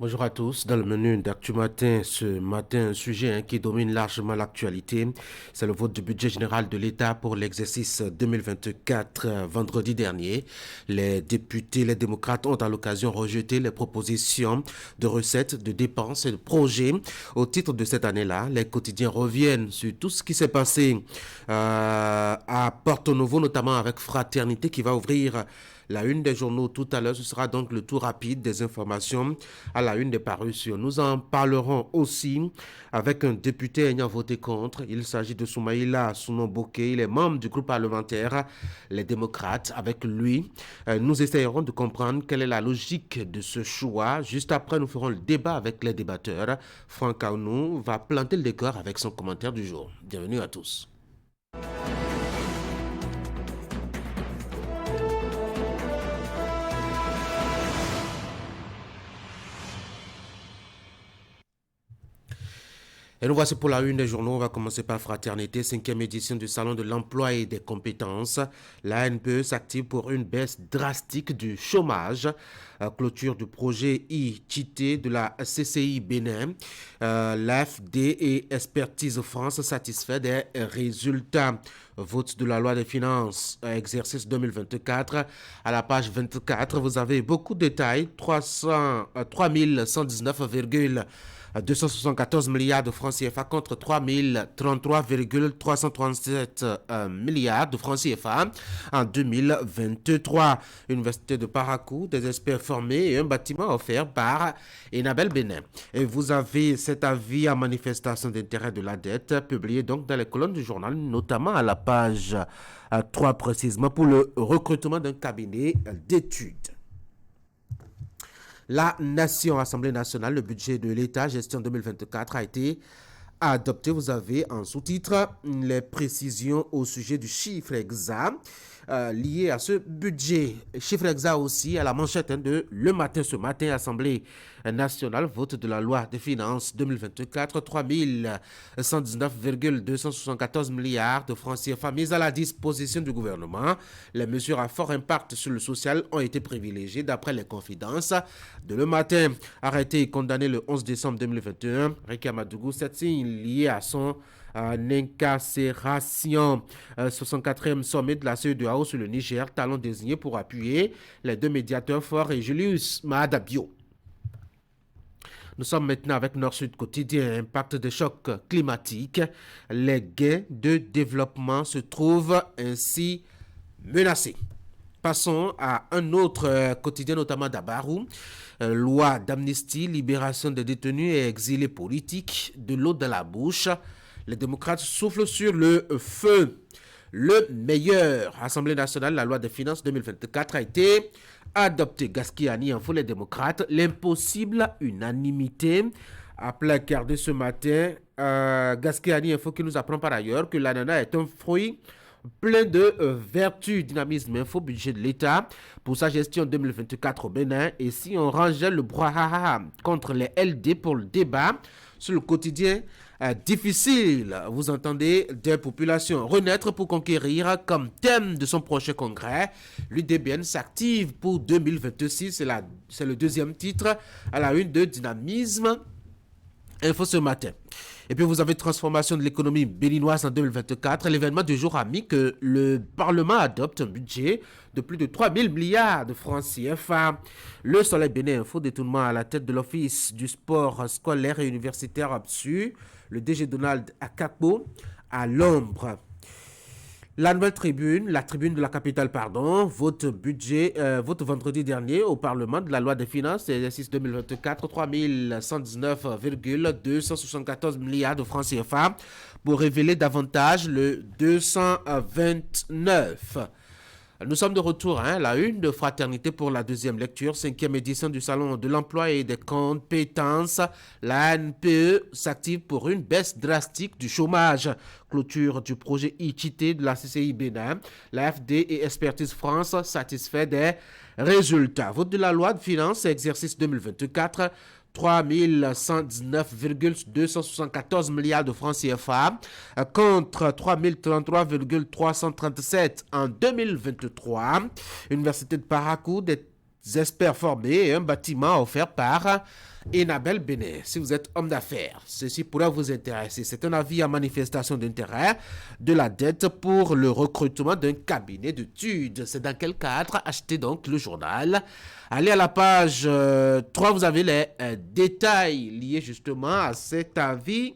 Bonjour à tous. Dans le menu d'Actu Matin, ce matin, un sujet qui domine largement l'actualité, c'est le vote du budget général de l'État pour l'exercice 2024. Vendredi dernier, les députés, les démocrates ont à l'occasion rejeté les propositions de recettes, de dépenses et de projets. Au titre de cette année-là, les quotidiens reviennent sur tout ce qui s'est passé à Porto Novo, notamment avec Fraternité qui va ouvrir la une des journaux tout à l'heure. Ce sera donc le tour rapide des informations à la une des parutions. Nous en parlerons aussi avec un député ayant voté contre. Il s'agit de Soumaïla Sounon-Bokeh. Il est membre du groupe parlementaire Les Démocrates. Avec lui, nous essayerons de comprendre quelle est la logique de ce choix. Juste après, nous ferons le débat avec les débatteurs. Franck Aounou va planter le décor avec son commentaire du jour. Bienvenue à tous. Et nous voici pour la une des journaux. On va commencer par Fraternité, cinquième édition du Salon de l'emploi et des compétences. La NPE s'active pour une baisse drastique du chômage. Clôture du projet ITT de la CCI Bénin. L'AFD et Expertise France satisfait des résultats. Vote de la loi des finances, exercice 2024. À la page 24, vous avez beaucoup de détails. 3119,274 milliards de francs CFA contre 3033,337 milliards de francs CFA en 2023. Université de Parakou, des experts formés et un bâtiment offert par Enabel Bénin. Et vous avez cet avis en manifestation d'intérêt de la dette publié donc dans les colonnes du journal, notamment à la page 3 précisément pour le recrutement d'un cabinet d'études. La Nation, Assemblée nationale, le budget de l'État, gestion 2024 a été adopté. Vous avez en sous-titre les précisions au sujet du chiffre exact lié à ce budget. Chiffre exact aussi à la manchette de Le Matin ce matin, Assemblée nationale, vote de la loi des finances 2024, 3119,274 milliards de francs CFA mis à la disposition du gouvernement. Les mesures à fort impact sur le social ont été privilégiées d'après les confidences de Le Matin. Arrêté et condamné le 11 décembre 2021, Ricky Amadougou, cette signe liée à son incarcération. 64e sommet de la CEDEAO sur le Niger, talon désigné pour appuyer les deux médiateurs forts et Julius Maada-Bio. Nous sommes maintenant avec Nord-Sud Quotidien, impact des chocs climatiques. Les gains de développement se trouvent ainsi menacés. Passons à un autre quotidien, notamment d'Abarou. Loi d'amnistie, libération des détenus et exilés politiques, de l'eau dans la bouche. Les démocrates soufflent sur le feu. Le meilleur. Assemblée nationale, la loi des finances 2024 a été adoptée. Gaskiani en faut les démocrates. L'impossible unanimité. À plein quart de ce matin, Gaskiani Info qui nous apprend par ailleurs que l'ananas est un fruit plein de vertus. Dynamisme Info, budget de l'État pour sa gestion 2024 au Bénin. Et si on rangeait le brouhaha contre les LD pour le débat sur le quotidien difficile, vous entendez, des populations renaître pour conquérir comme thème de son prochain congrès. L'UDBN s'active pour 2026, c'est le deuxième titre à la une de Dynamisme Info ce matin. Et puis vous avez transformation de l'économie béninoise en 2024. L'événement du jour a mis que le Parlement adopte un budget de plus de 3000 milliards de francs CFA. Le Soleil Bénin Info, détournement à la tête de l'Office du sport scolaire et universitaire absu. Le DG Donald Akakpo à l'ombre. La nouvelle tribune, la tribune de la capitale, pardon, vote vendredi dernier au Parlement de la loi des finances, exercice 2024, 3119,274 milliards de francs CFA pour révéler davantage le 229. Nous sommes de retour, la une de Fraternité pour la deuxième lecture, cinquième édition du Salon de l'emploi et des compétences. La NPE s'active pour une baisse drastique du chômage. Clôture du projet ITT de la CCI Bénin. L'AFD et Expertise France satisfait des résultats. Vote de la loi de finances, exercice 2024. 3119,274 milliards de francs CFA contre 3033,337 en 2023. Université de Parakou, des experts formés et un bâtiment offert par Enabel Benet. Si vous êtes homme d'affaires, ceci pourrait vous intéresser. C'est un avis à manifestation d'intérêt de la dette pour le recrutement d'un cabinet d'études. C'est dans quel cadre? Achetez donc le journal. Allez à la page 3, vous avez les détails liés justement à cet avis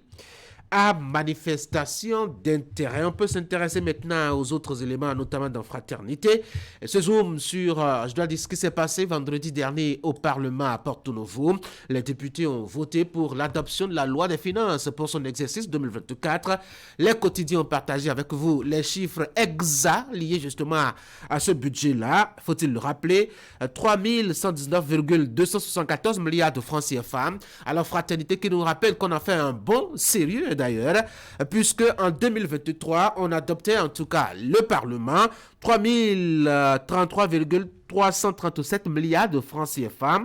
à manifestation d'intérêt. On peut s'intéresser maintenant aux autres éléments, notamment dans Fraternité. Et ce zoom sur, je dois dire, ce qui s'est passé vendredi dernier au Parlement à Porto Novo. Les députés ont voté pour l'adoption de la loi des finances pour son exercice 2024. Les quotidiens ont partagé avec vous les chiffres exacts liés justement à ce budget-là. Faut-il le rappeler, 3119,274 milliards de francs CFA. Alors Fraternité qui nous rappelle qu'on a fait un bon sérieux d'ailleurs, puisque en 2023, on adoptait en tout cas le Parlement 3033,337 milliards de francs CFA.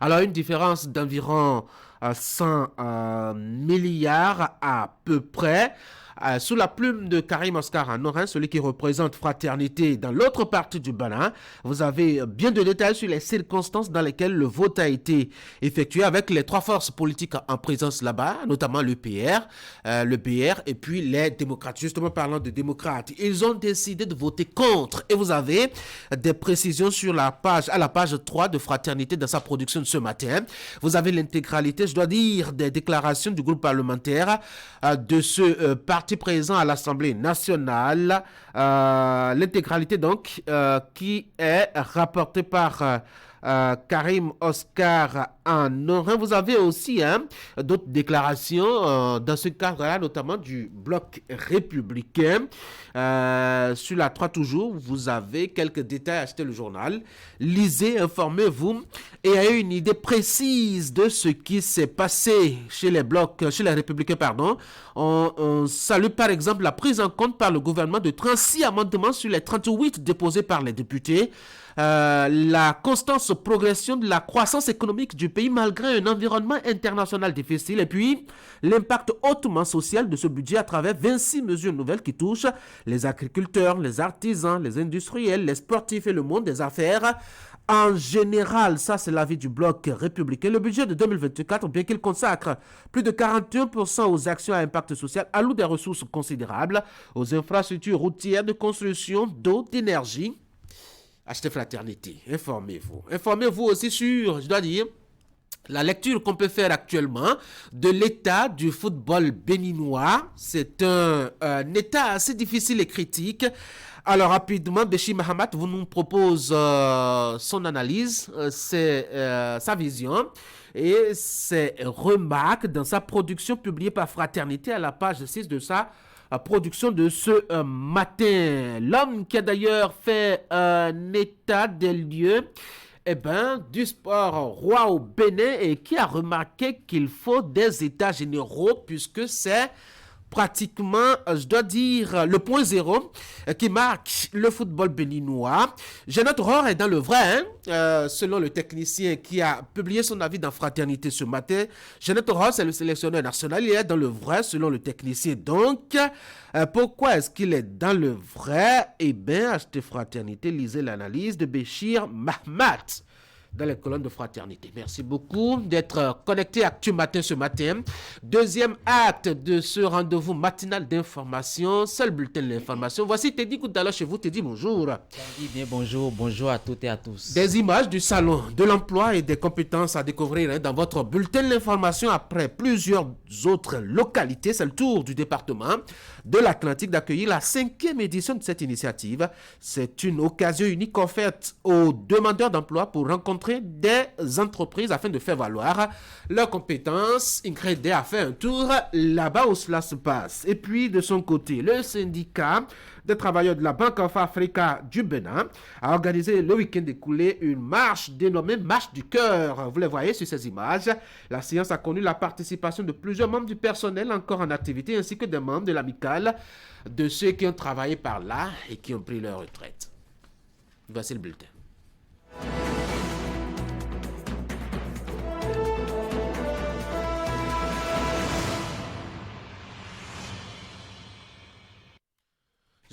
Alors une différence d'environ 100 milliards à peu près. Sous la plume de Karim Oscar Anorin, celui qui représente Fraternité dans l'autre partie du Bénin, vous avez bien de détails sur les circonstances dans lesquelles le vote a été effectué avec les trois forces politiques en présence là-bas, notamment le PR, le BR et puis les démocrates. Justement parlant de démocrates, ils ont décidé de voter contre et vous avez des précisions sur la page, à la page 3 de Fraternité dans sa production de ce matin. Vous avez l'intégralité, je dois dire, des déclarations du groupe parlementaire de ce parti présent à l'Assemblée nationale, l'intégralité donc qui est rapportée par Karim Oscar Anorin. Vous avez aussi d'autres déclarations dans ce cadre-là, notamment du bloc républicain. Sur la 3 toujours, vous avez quelques détails, achetez le journal, lisez, informez-vous et ayez une idée précise de ce qui s'est passé chez les blocs, chez les républicains, pardon. On salue par exemple la prise en compte par le gouvernement de 36 amendements sur les 38 déposés par les députés. La constante progression de la croissance économique du pays malgré un environnement international difficile et puis l'impact hautement social de ce budget à travers 26 mesures nouvelles qui touchent les agriculteurs, les artisans, les industriels, les sportifs et le monde des affaires. En général, ça c'est l'avis du bloc républicain. Le budget de 2024, bien qu'il consacre plus de 41% aux actions à impact social, alloue des ressources considérables aux infrastructures routières de construction, d'eau, d'énergie. Achetez Fraternité, informez-vous. Informez-vous aussi sur, je dois dire, la lecture qu'on peut faire actuellement de l'état du football béninois. C'est un état assez difficile et critique. Alors rapidement, Béchi Mahamat vous nous propose son analyse, sa vision et ses remarques dans sa production publiée par Fraternité à la page 6 de sa production de ce matin. L'homme qui a d'ailleurs fait un état des lieux du sport roi au Bénin et qui a remarqué qu'il faut des états généraux puisque c'est pratiquement, je dois dire, le point zéro qui marque le football béninois. Jeannette Rohr est dans le vrai, selon le technicien qui a publié son avis dans Fraternité ce matin. Jeannette Rohr, c'est le sélectionneur national, il est dans le vrai selon le technicien. Donc, pourquoi est-ce qu'il est dans le vrai? Eh bien, achetez Fraternité, lisez l'analyse de Béchir Mahmat dans les colonnes de Fraternité. Merci beaucoup d'être connecté à Actu Matin ce matin. Deuxième acte de ce rendez-vous matinal d'information, seul bulletin de l'information. Voici Teddy Goudala chez vous. Teddy, bonjour. Teddy, bien bonjour. Bonjour à toutes et à tous. Des images du salon de l'emploi et des compétences à découvrir dans votre bulletin de l'information après plusieurs autres localités. C'est le tour du département de l'Atlantique d'accueillir la 5e édition de cette initiative. C'est une occasion unique offerte aux demandeurs d'emploi pour rencontrer des entreprises afin de faire valoir leurs compétences. Ingrid a fait un tour là-bas où cela se passe. Et puis de son côté, le syndicat des travailleurs de la Banque of Africa du Bénin a organisé le week-end écoulé une marche dénommée Marche du Cœur. Vous les voyez sur ces images. La séance a connu la participation de plusieurs membres du personnel encore en activité ainsi que des membres de l'amicale de ceux qui ont travaillé par là et qui ont pris leur retraite. Voici le bulletin.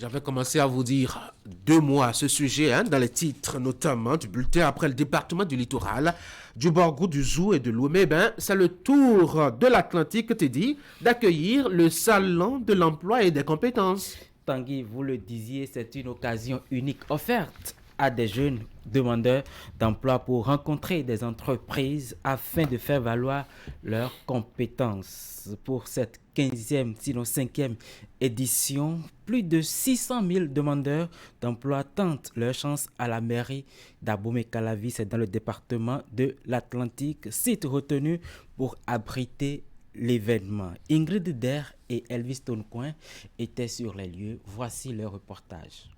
J'avais commencé à vous dire 2 mots à ce sujet, dans les titres notamment du bulletin après le département du littoral, du Borgou, du Zou et de Lomé. C'est le tour de l'Atlantique, te dit, d'accueillir le salon de l'emploi et des compétences. Tanguy, vous le disiez, c'est une occasion unique offerte à des jeunes demandeurs d'emploi pour rencontrer des entreprises afin de faire valoir leurs compétences. Pour cette 15e, sinon 5e édition, plus de 600 000 demandeurs d'emploi tentent leur chance à la mairie d'Abomey-Calavi, c'est dans le département de l'Atlantique, site retenu pour abriter l'événement. Ingrid Der et Elvis Toncoin étaient sur les lieux. Voici leur reportage.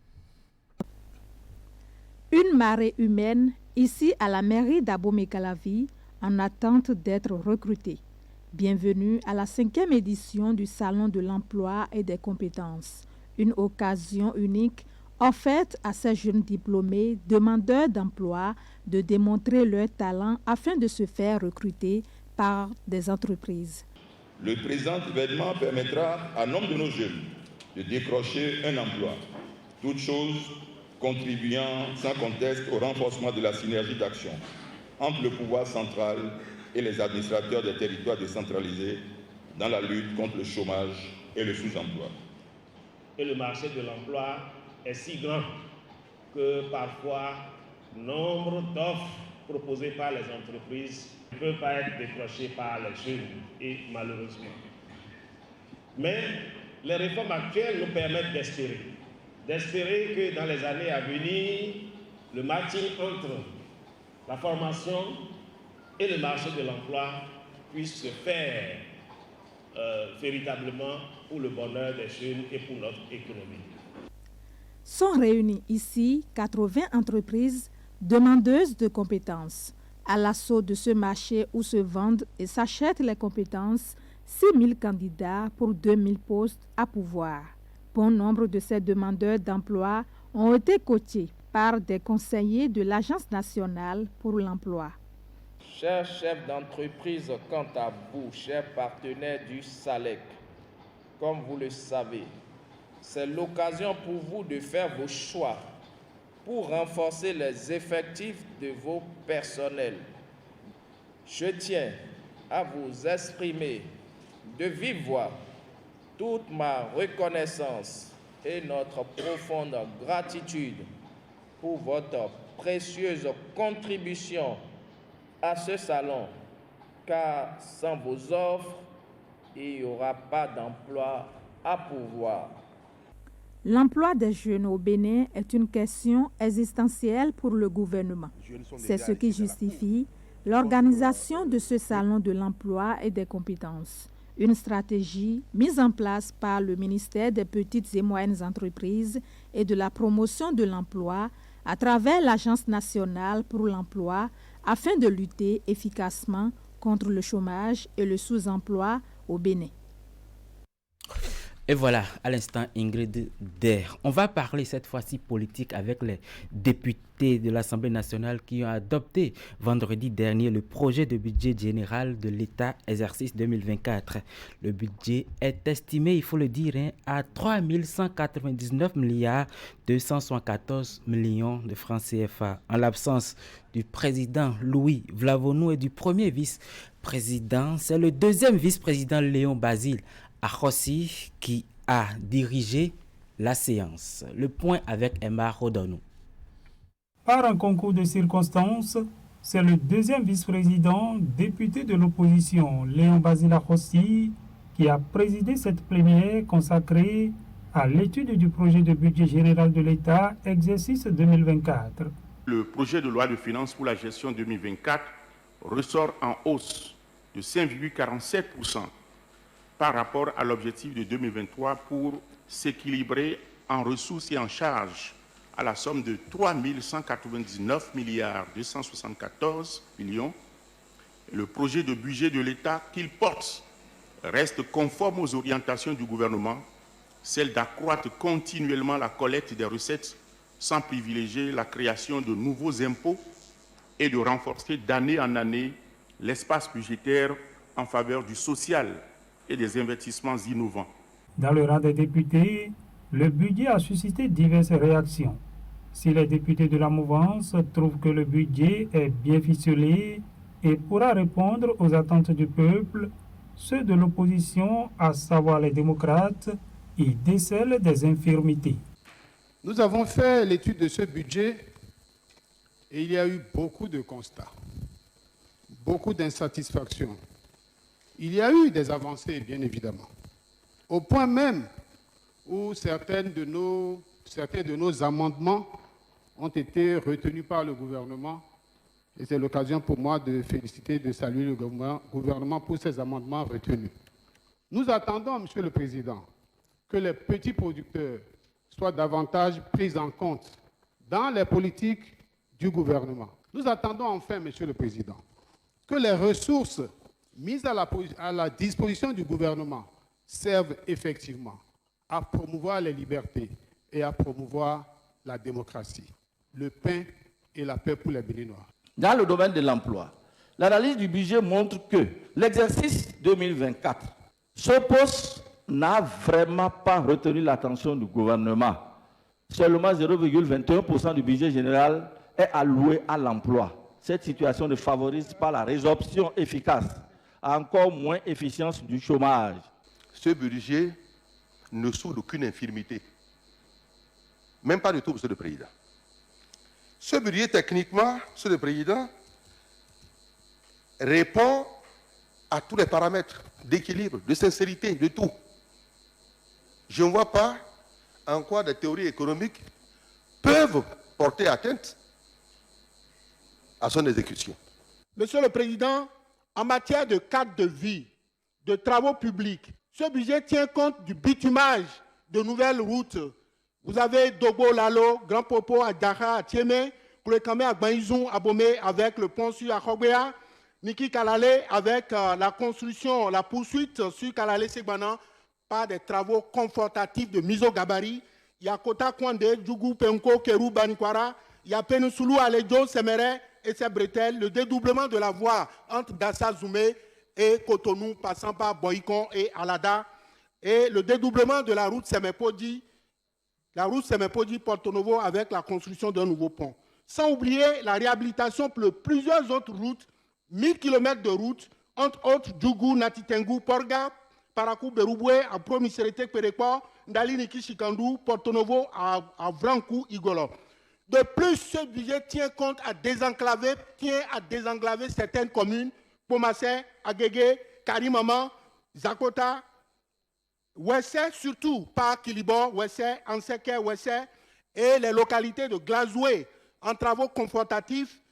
Une marée humaine ici à la mairie d'Abomey-Calavi en attente d'être recrutée. Bienvenue à la 5e édition du Salon de l'emploi et des compétences. Une occasion unique offerte à ces jeunes diplômés demandeurs d'emploi de démontrer leur talent afin de se faire recruter par des entreprises. Le présent événement permettra à nombre de nos jeunes de décrocher un emploi. Toute chose contribuant sans conteste au renforcement de la synergie d'action entre le pouvoir central et les administrateurs des territoires décentralisés dans la lutte contre le chômage et le sous-emploi. Et le marché de l'emploi est si grand que parfois, nombre d'offres proposées par les entreprises ne peuvent pas être décrochées par les jeunes, et malheureusement. Mais les réformes actuelles nous permettent d'espérer que dans les années à venir, le matching entre la formation et le marché de l'emploi puisse se faire véritablement pour le bonheur des jeunes et pour notre économie. Sont réunies ici 80 entreprises demandeuses de compétences. À l'assaut de ce marché où se vendent et s'achètent les compétences, 6 000 candidats pour 2 000 postes à pourvoir. Bon nombre de ces demandeurs d'emploi ont été coachés par des conseillers de l'Agence nationale pour l'emploi. Chers chefs d'entreprise, quant à vous, chers partenaires du SALEC, comme vous le savez, c'est l'occasion pour vous de faire vos choix pour renforcer les effectifs de vos personnels. Je tiens à vous exprimer de vive voix toute ma reconnaissance et notre profonde gratitude pour votre précieuse contribution à ce salon, car sans vos offres, il n'y aura pas d'emploi à pourvoir. L'emploi des jeunes au Bénin est une question existentielle pour le gouvernement. C'est ce qui justifie l'organisation de ce salon de l'emploi et des compétences. Une stratégie mise en place par le ministère des Petites et Moyennes Entreprises et de la Promotion de l'Emploi à travers l'Agence nationale pour l'emploi afin de lutter efficacement contre le chômage et le sous-emploi au Bénin. Et voilà, à l'instant, Ingrid Der. On va parler cette fois-ci politique avec les députés de l'Assemblée nationale qui ont adopté vendredi dernier le projet de budget général de l'État exercice 2024. Le budget est estimé, il faut le dire, à 3 199 milliards 274 millions de francs CFA. En l'absence du président Louis Vlavonou et du premier vice-président, c'est le deuxième vice-président Léon Basile Arossi qui a dirigé la séance. Le point avec Emma Rodonou. Par un concours de circonstances, c'est le deuxième vice-président, député de l'opposition, Léon Basile Arossi, qui a présidé cette plénière consacrée à l'étude du projet de budget général de l'État, exercice 2024. Le projet de loi de finances pour la gestion 2024 ressort en hausse de 5,47% par rapport à l'objectif de 2023 pour s'équilibrer en ressources et en charges à la somme de 3 199 milliards 274 millions. Le projet de budget de l'État qu'il porte reste conforme aux orientations du gouvernement, celle d'accroître continuellement la collecte des recettes sans privilégier la création de nouveaux impôts et de renforcer d'année en année l'espace budgétaire en faveur du social et des investissements innovants. Dans le rang des députés, Le budget a suscité diverses réactions. Si les députés de la mouvance trouvent que le budget est bien ficelé et pourra répondre aux attentes du peuple, ceux de l'opposition, à savoir les démocrates, y décèlent des infirmités. Nous avons fait l'étude de ce budget et il y a eu beaucoup de constats, beaucoup d'insatisfaction. Il y a eu des avancées, bien évidemment, au point même où certains de nos amendements ont été retenus par le gouvernement. Et c'est l'occasion pour moi de féliciter, de saluer le gouvernement pour ces amendements retenus. Nous attendons, Monsieur le Président, que les petits producteurs soient davantage pris en compte dans les politiques du gouvernement. Nous attendons enfin, Monsieur le Président, que les ressources mises à la disposition du gouvernement servent effectivement à promouvoir les libertés et à promouvoir la démocratie, le pain et la paix pour les Béninois. Dans le domaine de l'emploi, l'analyse du budget montre que l'exercice 2024, ce poste n'a vraiment pas retenu l'attention du gouvernement. Seulement 0,21% du budget général est alloué à l'emploi. Cette situation ne favorise pas la résorption efficace, encore moins efficience du chômage. Ce budget ne souffre d'aucune infirmité, même pas du tout, Monsieur le Président. Ce budget, techniquement, Monsieur le Président, répond à tous les paramètres d'équilibre, de sincérité, de tout. Je ne vois pas en quoi des théories économiques peuvent porter atteinte à son exécution. Monsieur le Président, en matière de cadre de vie, de travaux publics, ce budget tient compte du bitumage de nouvelles routes. Vous avez Dogo, Lalo, Grand Popo, Adjara, à Tiémé, Koulekame, à Gbaïzoun, à Bomé, avec le pont sur Akhobéa, Niki Kalale, avec la construction, la poursuite sur Kalale-Segbanan par des travaux confortatifs de mise au gabarit. Il y a Kota Kwande, Djougou, Penko, Kerou, Banikwara, il y a Penusoulou, Alejo, Semere et ses bretelles, le dédoublement de la voie entre Dassa Zoumé et Cotonou, passant par Boïkon et Alada, et le dédoublement de la route Semepodi, Porto Novo avec la construction d'un nouveau pont. Sans oublier la réhabilitation pour plusieurs autres routes, 1000 km de routes, entre autres Djougou, Natitengu, Porga, Parakou, Berouboué, à Promiserete, Pérekwa, Ndali, Niki, Chikandou, Porto Novo, à Vrankou, Igolo. De plus, ce budget tient à désenclaver certaines communes, Pomassé, Agégué, Karimama, Zakota, Ouessé, surtout par Kilibor, Ouessé, Anseke, Ouessé, et les localités de Glazoué, en travaux confortatifs,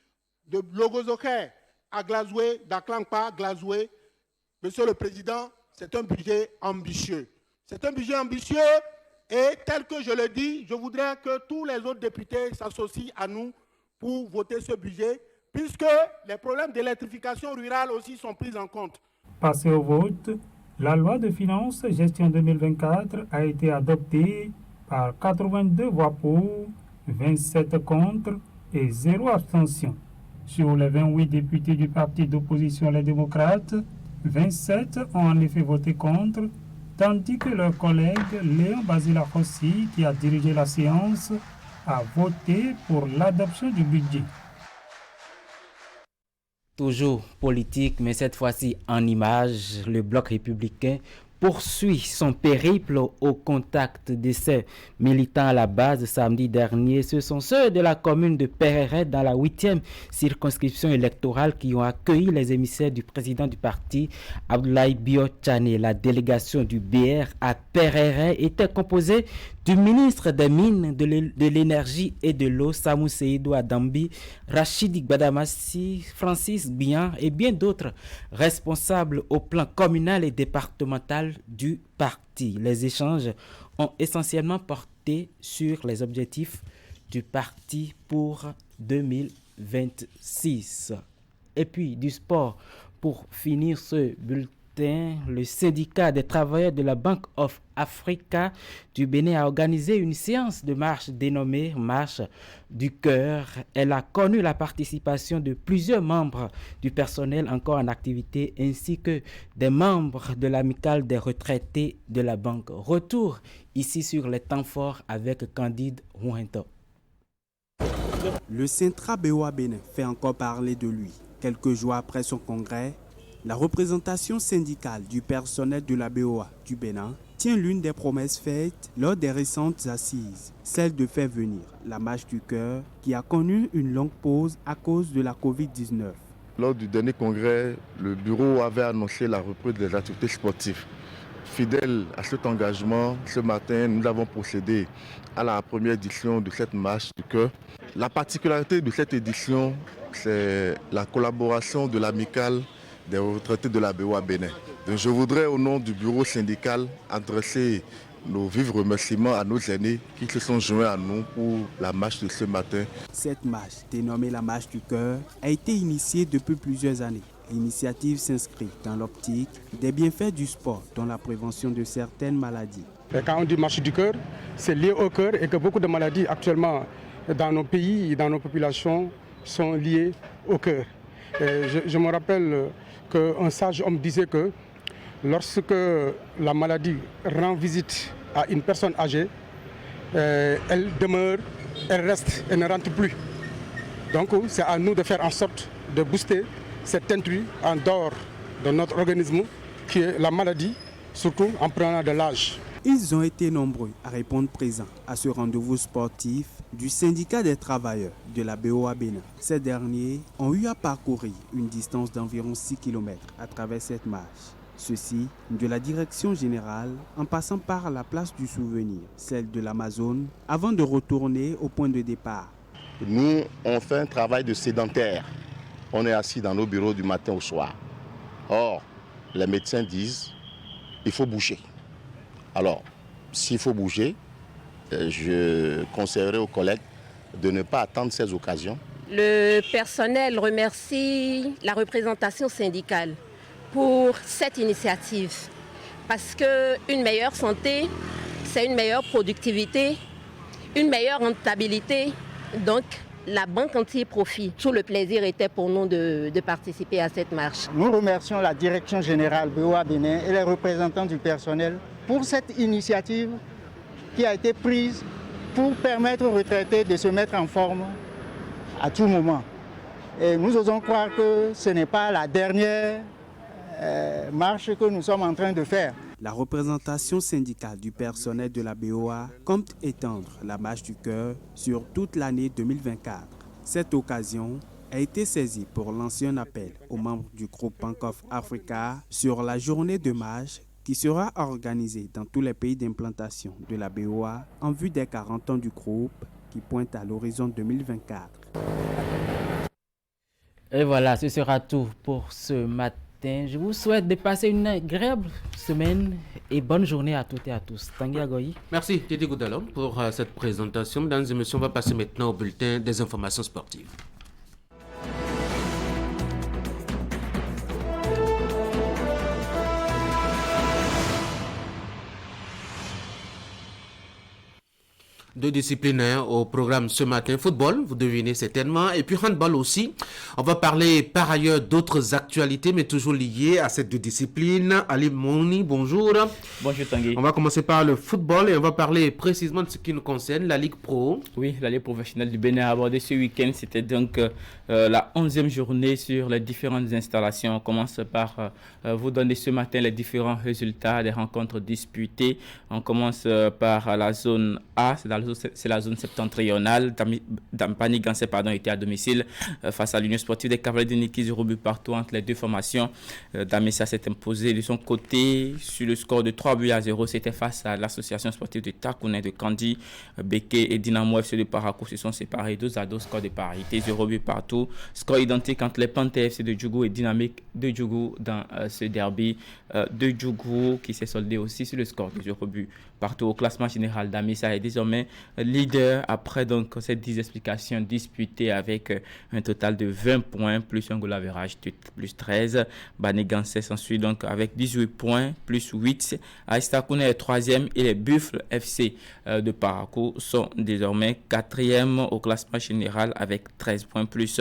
de Logozoké à Glazoué, d'Aklankpa, Glazoué. Monsieur le Président, c'est un budget ambitieux. C'est un budget ambitieux et tel que je le dis, je voudrais que tous les autres députés s'associent à nous pour voter ce budget, puisque les problèmes d'électrification rurale aussi sont pris en compte. Passé au vote, la loi de finances gestion 2024 a été adoptée par 82 voix pour, 27 contre et 0 abstention. Sur les 28 députés du parti d'opposition Les Démocrates, 27 ont en effet voté contre, tandis que leur collègue Léon Basila Rossi, qui a dirigé la séance, a voté pour l'adoption du budget. Toujours politique, mais cette fois-ci en images, le bloc républicain poursuit son périple au contact de ses militants à la base samedi dernier. Ce sont ceux de la commune de Pereret dans la 8e circonscription électorale qui ont accueilli les émissaires du président du parti, Abdoulaye Bio-Tchane. La délégation du BR à Pereret était composée du ministre des Mines, de l'Énergie et de l'Eau, Samou Seydou Adambi, Rachid Gbadamassi, Francis Bian et bien d'autres responsables au plan communal et départemental du parti. Les échanges ont essentiellement porté sur les objectifs du parti pour 2026. Et puis du sport pour finir ce bulletin le syndicat des travailleurs de la Bank of Africa du Bénin a organisé une séance de marche dénommée Marche du Cœur. Elle a connu la participation de plusieurs membres du personnel encore en activité ainsi que des membres de l'amicale des retraités de la banque. Retour ici sur les temps forts avec Candide Ouinto. Le Centra BOA Bénin fait encore parler de lui. Quelques jours après son congrès, la représentation syndicale du personnel de la BOA du Bénin tient l'une des promesses faites lors des récentes assises, celle de faire venir la Marche du Cœur qui a connu une longue pause à cause de la Covid-19. Lors du dernier congrès, le bureau avait annoncé la reprise des activités sportives. Fidèle à cet engagement, ce matin, nous avons procédé à la première édition de cette Marche du Cœur. La particularité de cette édition, c'est la collaboration de l'amicale des retraités de la BOA Bénin. Donc je voudrais au nom du bureau syndical adresser nos vifs remerciements à nos aînés qui se sont joints à nous pour la marche de ce matin. Cette marche, dénommée la Marche du Cœur, a été initiée depuis plusieurs années. L'initiative s'inscrit dans l'optique des bienfaits du sport, dont la prévention de certaines maladies. Quand on dit Marche du Cœur, c'est lié au cœur et que beaucoup de maladies actuellement dans nos pays et dans nos populations sont liées au cœur. Je me rappelle qu'un sage homme disait que lorsque la maladie rend visite à une personne âgée, elle demeure, elle reste, elle ne rentre plus. Donc c'est à nous de faire en sorte de booster cet intrus en dehors de notre organisme qui est la maladie, surtout en prenant de l'âge. Ils ont été nombreux à répondre présents à ce rendez-vous sportif du syndicat des travailleurs de la BOA Bénin. Ces derniers ont eu à parcourir une distance d'environ 6 km à travers cette marche. Ceci de la direction générale en passant par la place du souvenir, celle de l'Amazone, avant de retourner au point de départ. Nous, on fait un travail de sédentaire. On est assis dans nos bureaux du matin au soir. Or, les médecins disent qu'il faut bouger. Alors, s'il faut bouger, je conseillerais aux collègues de ne pas attendre ces occasions. Le personnel remercie la représentation syndicale pour cette initiative parce qu'une meilleure santé, c'est une meilleure productivité, une meilleure rentabilité. Donc, la banque en tire profit. Tout le plaisir était pour nous de participer à cette marche. Nous remercions la direction générale BOA Bénin et les représentants du personnel pour cette initiative qui a été prise pour permettre aux retraités de se mettre en forme à tout moment. Et nous osons croire que ce n'est pas la dernière marche que nous sommes en train de faire. La représentation syndicale du personnel de la BOA compte étendre la Marche du Cœur sur toute l'année 2024. Cette occasion a été saisie pour lancer un appel aux membres du groupe Bank of Africa sur la journée de marche qui sera organisée dans tous les pays d'implantation de la BOA en vue des 40 ans du groupe qui pointe à l'horizon 2024. Et voilà, ce sera tout pour ce matin. Je vous souhaite de passer une agréable semaine et bonne journée à toutes et à tous. Tanguy Agoyi. Merci Teddy Goudalon pour cette présentation. Mesdames et messieurs, on va passer maintenant au bulletin des informations sportives. Deux disciplines au programme ce matin. Football, vous devinez certainement, et puis handball aussi. On va parler par ailleurs d'autres actualités, mais toujours liées à ces deux disciplines. Ali Mouni, bonjour. Bonjour Tanguy. On va commencer par le football et on va parler précisément de ce qui nous concerne, la Ligue Pro. Oui, la Ligue professionnelle du Bénin a abordé ce week-end. C'était donc la 11e journée sur les différentes installations. On commence par vous donner ce matin les différents résultats des rencontres disputées. On commence par la zone A, c'est la zone septentrionale. Dampani Gansé était à domicile face à l'Union sportive des Cavaliers de Niki, 0 but partout entre les deux formations. Damessa s'est imposé de son côté sur le score de 3 buts à 0. C'était face à l'association sportive de Takouné de Kandi. Beke et Dynamo FC de Parakou se sont séparés 2-2, score de parité, 0 but partout. Score identique entre les Panthères FC de Djougou et Dynamique de Djougou dans ce derby de Djougou qui s'est soldé aussi sur le score de 0 but partout. Au classement général, Damessa est désormais leader après donc ces 10 explications disputées avec un total de 20 points plus un goal average plus 13. Banigansé s'ensuit donc avec 18 points plus 8. AS Takouna est 3e et les Buffles FC de Parakou sont désormais 4e au classement général avec 13 points plus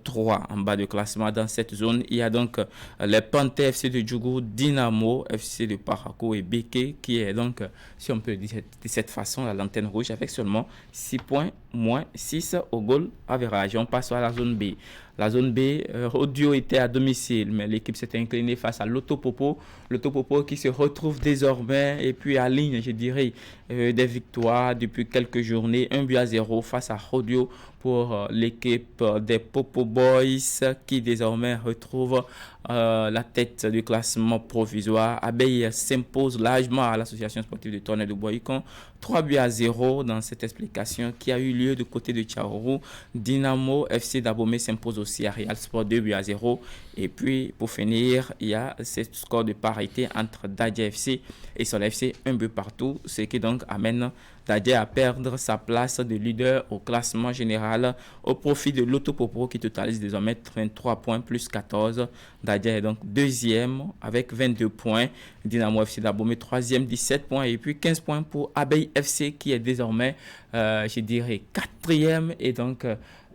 3. En bas de classement dans cette zone, il y a donc les Panthères FC de Djougou, Dynamo FC de Parakou et Béké qui est donc, si on peut le dire de cette façon, la lanterne rouge avec seulement 6 points moins 6 au goal average. On passe à la zone B. La zone B, Audio était à domicile, mais l'équipe s'est inclinée face à l'Autopopo. L'Autopopo qui se retrouve désormais et puis à ligne, je dirais, des victoires depuis quelques journées. 1-0 face à Audio pour l'équipe des Popo Boys qui désormais retrouve la tête du classement provisoire. Abeille s'impose largement à l'association sportive de Tonnerre de Boycon. 3-0 dans cette explication qui a eu lieu du côté de Tchaourou. Dynamo FC d'Abomey s'impose aussi à Real Sport 2-0. Et puis pour finir, il y a ce score de parité entre Dadia FC et Soleil FC, 1 but partout, ce qui donc amène Dadia à perdre sa place de leader au classement général au profit de l'Autopopo qui totalise désormais 33 points plus 14. Dadia est donc 2e avec 22 points. Dynamo FC d'Abomey 3e, 17 points. Et puis 15 points pour Abeille FC qui est désormais, je dirais, 4e et donc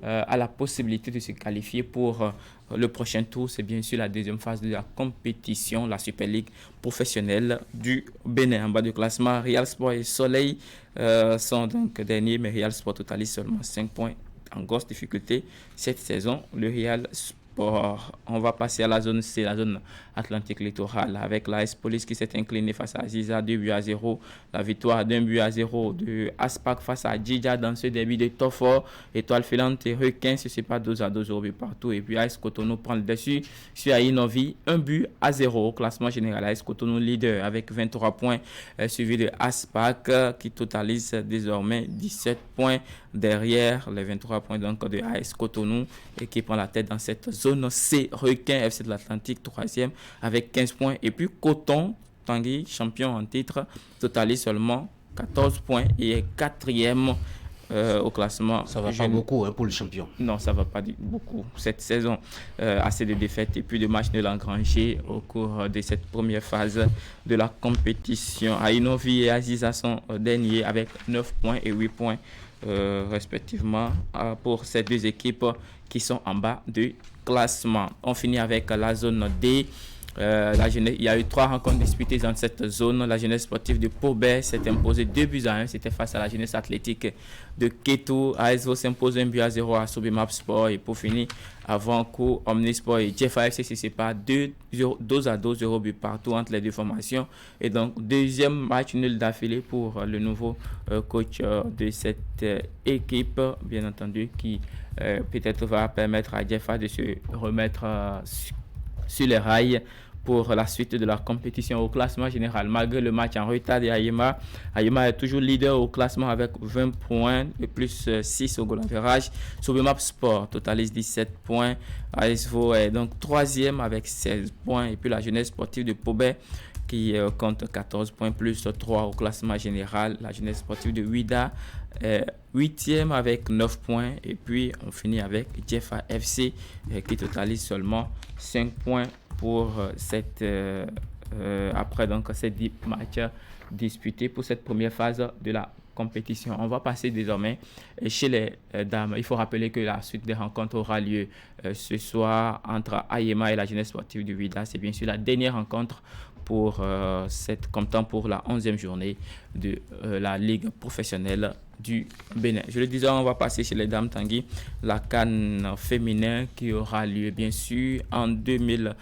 a la possibilité de se qualifier pour le prochain tour. C'est bien sûr la deuxième phase de la compétition, la Super League professionnelle du Bénin. En bas du classement, Real Sport et Soleil sont donc derniers, mais Real Sport totalise seulement 5 points en grosse difficulté cette saison. Le Real Sport. On va passer à la zone C, la zone Atlantique littorale, avec l'AS Police qui s'est incliné face à Ziza 2-0. La victoire d'1-0 de Aspak face à Djidja dans ce derby de Tofor. Étoile filante et Requin se séparent 2-2 au but partout. Et puis AS Cotonou prend le dessus sur Ainovi 1-0 au classement général. AS Cotonou leader avec 23 points, suivi de Aspak qui totalise désormais 17 points derrière les 23 points donc de AS Cotonou et qui prend la tête dans cette zone C. Requin FC de l'Atlantique 3e avec 15 points. Et puis Coton Tanguy, champion en titre, totalise seulement 14 points et est 4e au classement. Ça va pas beaucoup pour le champion. Non, ça va pas beaucoup cette saison. Assez de défaites et puis de matchs de l'engrangé au cours de cette première phase de la compétition. Ainovi et Aziza sont derniers avec 9 points et 8 points respectivement pour ces deux équipes qui sont en bas du classement. On finit avec la zone D. Il y a eu 3 rencontres disputées dans cette zone. La jeunesse sportive de Pobet s'est imposée 2-1. C'était face à la jeunesse athlétique de Ketou. ASVO s'impose 1-0 à Sobimap Sport. Et pour finir, avant coup, Omnisport et Jeffa FC se séparent 2-0 but partout entre les deux formations. Et donc, deuxième match nul d'affilée pour le nouveau coach de cette équipe, bien entendu, qui peut-être va permettre à Jeffa de se remettre sur les rails pour la suite de la compétition au classement général. Malgré le match en retard d'Ayema, Ayema est toujours leader au classement avec 20 points et plus 6 au goal average. Sobimap Sport totalise 17 points. ASVO est donc 3e avec 16 points. Et puis la jeunesse sportive de Pobet qui compte 14 points plus 3 au classement général. La jeunesse sportive de Ouida est 8e avec 9 points. Et puis on finit avec Jeffa FC qui totalise seulement 5 points pour après donc ces 10 matchs disputés pour cette première phase de la compétition. On va passer désormais chez les dames. Il faut rappeler que la suite des rencontres aura lieu ce soir entre Ayema et la jeunesse sportive du Ouida. C'est bien sûr la dernière rencontre pour comptant pour la 11e journée de la Ligue professionnelle du Bénin. Je le disais, on va passer chez les dames Tanguy, la CAN féminin qui aura lieu bien sûr en la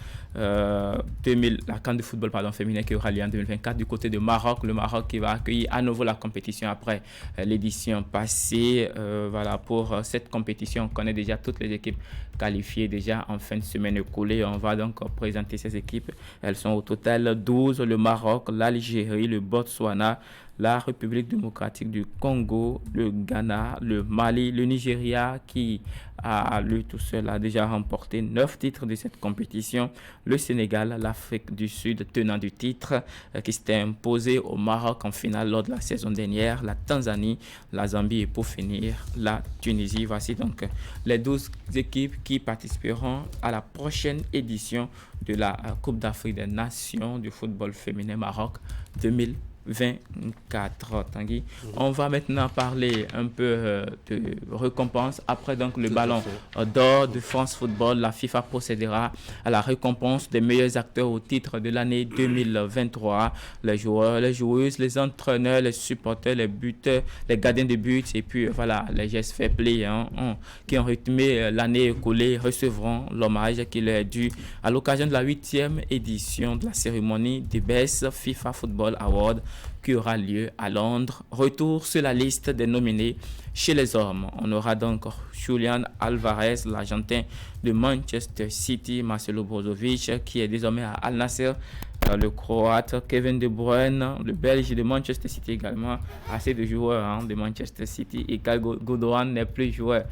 CAN de football féminin qui aura lieu en 2024 du côté de Maroc. Le Maroc qui va accueillir à nouveau la compétition après l'édition passée. Voilà, pour cette compétition, on connaît déjà toutes les équipes qualifiées déjà en fin de semaine écoulée. On va donc présenter ces équipes. Elles sont au total 12, le Maroc, l'Algérie, le Botswana, la République démocratique du Congo, le Ghana, le Mali, le Nigeria qui a lui tout seul a déjà remporté 9 titres de cette compétition, le Sénégal, l'Afrique du Sud tenant du titre qui s'était imposé au Maroc en finale lors de la saison dernière, la Tanzanie, la Zambie et pour finir la Tunisie. Voici donc les 12 équipes qui participeront à la prochaine édition de la Coupe d'Afrique des Nations du football féminin Maroc 2024. Tanguy, on va maintenant parler un peu de récompense. Après donc le ballon d'or de France Football, la FIFA procédera à la récompense des meilleurs acteurs au titre de l'année 2023. Les joueurs, les joueuses, les entraîneurs, les supporters, les buteurs, les gardiens de but et puis voilà, les gestes fair play qui ont rythmé l'année écoulée recevront l'hommage qui leur est dû à l'occasion de la 8e édition de la cérémonie des Best FIFA Football Award qui aura lieu à Londres. Retour sur la liste des nominés chez les hommes. On aura donc Julian Alvarez, l'Argentin de Manchester City, Marcelo Brozovic qui est désormais à Al Nassr, le Croate Kevin De Bruyne, le Belge de Manchester City également, assez de joueurs de Manchester City. Et Ilkay Gundogan n'est plus joueur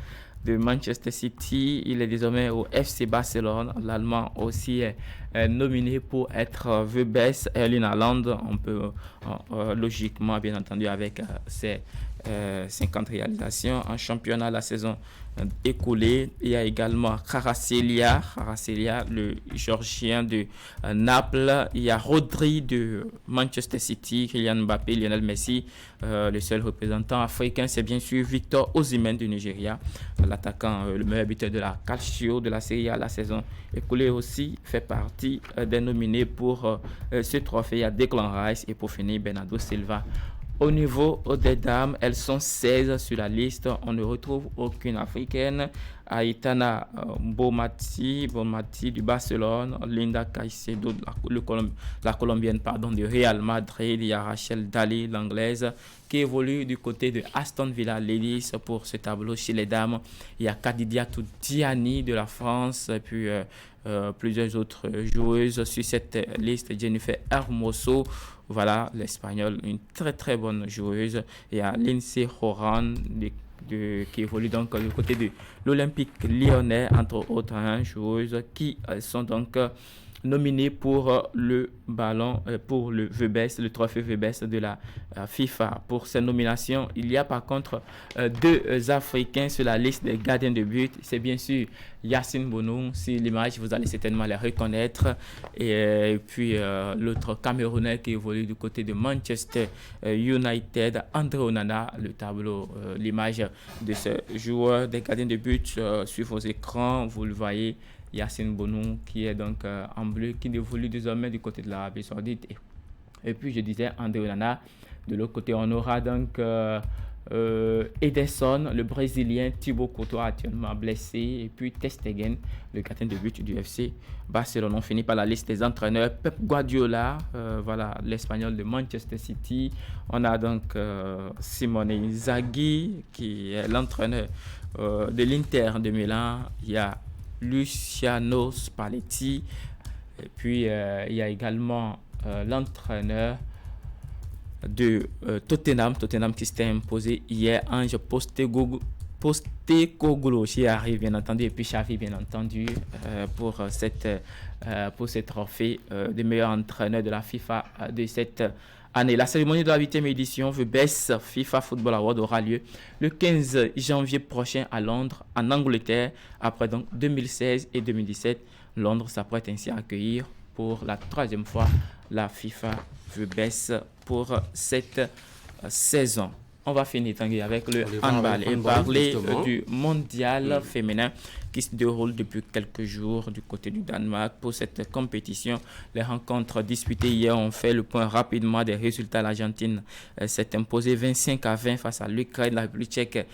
de Manchester City, il est désormais au FC Barcelone. L'Allemand aussi est nominé pour être the best. Erling Haaland, on peut logiquement, bien entendu, avec ses 50 réalisations en championnat la saison écoulée. Il y a également Kvaratskhelia, le Géorgien de Naples. Il y a Rodri de Manchester City, Kylian Mbappé, Lionel Messi. Le seul représentant africain, c'est bien sûr Victor Osimhen du Nigeria, l'attaquant, le meilleur buteur de la Calcio de la Serie A la saison écoulée aussi, fait partie des nominés pour ce trophée. Il y a Declan Rice et pour finir Bernardo Silva. Au niveau des dames, elles sont 16 sur la liste. On ne retrouve aucune africaine. Aitana Bonmati du Barcelone, Linda Caicedo, la colombienne du Real Madrid. Il y a Rachel Daly, l'anglaise, qui évolue du côté de Aston Villa Ladies pour ce tableau chez les dames. Il y a Kadidiatou Diani de la France, et puis plusieurs autres joueuses sur cette liste. Jennifer Hermoso, voilà, l'espagnole, une très très bonne joueuse. Il y a Lindsay Horan qui évolue donc du côté de l'Olympique Lyonnais, entre autres joueuses qui sont donc nominées pour le ballon, pour le VBS, le trophée VBS de la FIFA. Pour ces nominations, il y a par contre 2 Africains sur la liste des gardiens de but. C'est bien sûr Yacine Bounou, si l'image, vous allez certainement les reconnaître. Et puis l'autre Camerounais qui évolue du côté de Manchester United, André Onana. Le tableau, l'image de ce joueur des gardiens de but sur vos écrans, vous le voyez. Yacine Bounou qui est donc en bleu, qui évolue désormais du côté de l'Arabie Saoudite. Et puis je disais André Onana. De l'autre côté, on aura donc Ederson, le Brésilien, Thibaut Courtois actuellement blessé, et puis Ter Stegen, le gardien de but du FC Barcelone. On finit par la liste des entraîneurs. Pep Guardiola, voilà, l'Espagnol de Manchester City. On a donc Simone Inzaghi qui est l'entraîneur de l'Inter de Milan. Il y a Luciano Spalletti, et puis il y a également l'entraîneur de Tottenham qui s'était imposé hier, Ange Postecoglou qui arrive bien entendu, et puis Xavi bien entendu pour ce trophée de meilleur entraîneur de la FIFA de cette année. La cérémonie de la 8e édition The Best FIFA Football Award aura lieu le 15 janvier prochain à Londres, en Angleterre, après donc 2016 et 2017. Londres s'apprête ainsi à accueillir pour la 3e fois la FIFA The Best pour cette saison. On va finir avec le handball et parler du mondial féminin qui se déroule depuis quelques jours du côté du Danemark. Pour cette compétition, les rencontres disputées hier ont fait le point rapidement des résultats. L'Argentine s'est imposée 25-20 face à l'Ukraine. La République tchèque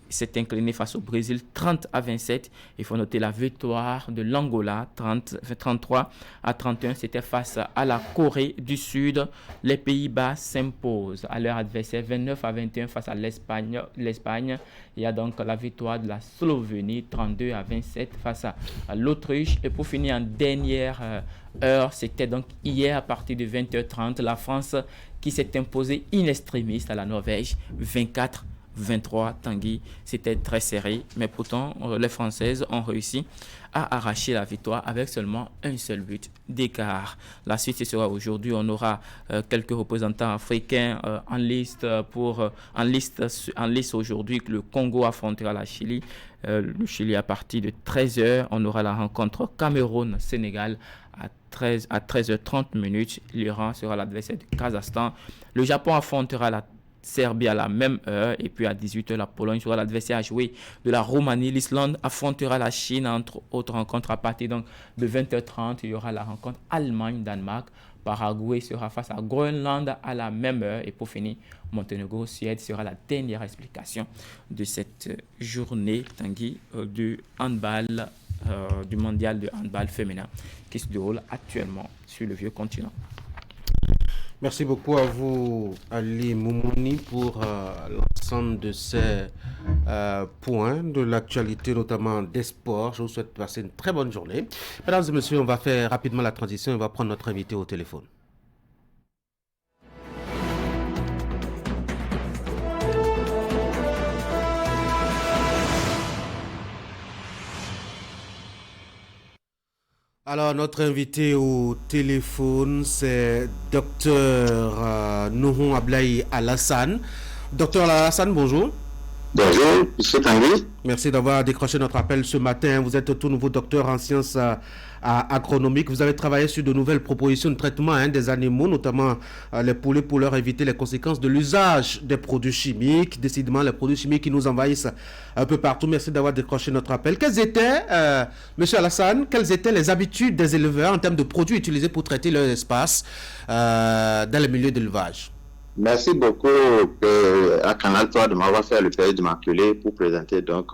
s'est inclinée face au Brésil 30-27. Il faut noter la victoire de l'Angola 33-31. C'était face à la Corée du Sud. Les Pays-Bas s'imposent à leur adversaire 29-21 face à l'Espagne. Il y a donc la victoire de la Slovénie 32-27 face à l'Autriche. Et pour finir en dernière heure, c'était donc hier à partir de 20h30, la France qui s'est imposé in extremis à la Norvège, 24-23, Tanguy. C'était très serré, mais pourtant, les Françaises ont réussi à arracher la victoire avec seulement un seul but d'écart. La suite, ce sera aujourd'hui. On aura quelques représentants africains en liste aujourd'hui. Le Congo affrontera la Chili. Le Chili à partir de 13h. On aura la rencontre Cameroun-Sénégal à 13h30 minutes. L'Iran sera l'adversaire du Kazakhstan. Le Japon affrontera la Serbie à la même heure, et puis à 18h, la Pologne sera l'adversaire à jouer de la Roumanie. L'Islande affrontera la Chine, entre autres rencontres. À partir donc de 20h30, il y aura la rencontre Allemagne-Danemark. Paraguay sera face à Groenland à la même heure. Et pour finir, Monténégro-Suède sera la dernière explication de cette journée, Tanguy, du handball, du mondial de handball féminin qui se déroule actuellement sur le vieux continent. Merci beaucoup à vous, Ali Moumouni, pour l'ensemble de ces points de l'actualité, notamment des sports. Je vous souhaite passer une très bonne journée. Mesdames et messieurs, on va faire rapidement la transition et on va prendre notre invité au téléphone. Alors, notre invité au téléphone, c'est Dr Nouhon Ablaye Alassane. Dr Alassane, bonjour. Bonjour, M. Tanguy. Merci d'avoir décroché notre appel ce matin. Vous êtes tout nouveau docteur en sciences agronomiques. Vous avez travaillé sur de nouvelles propositions de traitement des animaux, notamment les poulets, pour leur éviter les conséquences de l'usage des produits chimiques. Décidément, les produits chimiques qui nous envahissent un peu partout. Merci d'avoir décroché notre appel. Quelles étaient, M. Alassane, quelles étaient les habitudes des éleveurs en termes de produits utilisés pour traiter leur espace dans les milieux d'élevage? Merci beaucoup à Canal 3 de m'avoir fait le plaisir de m'appeler pour présenter donc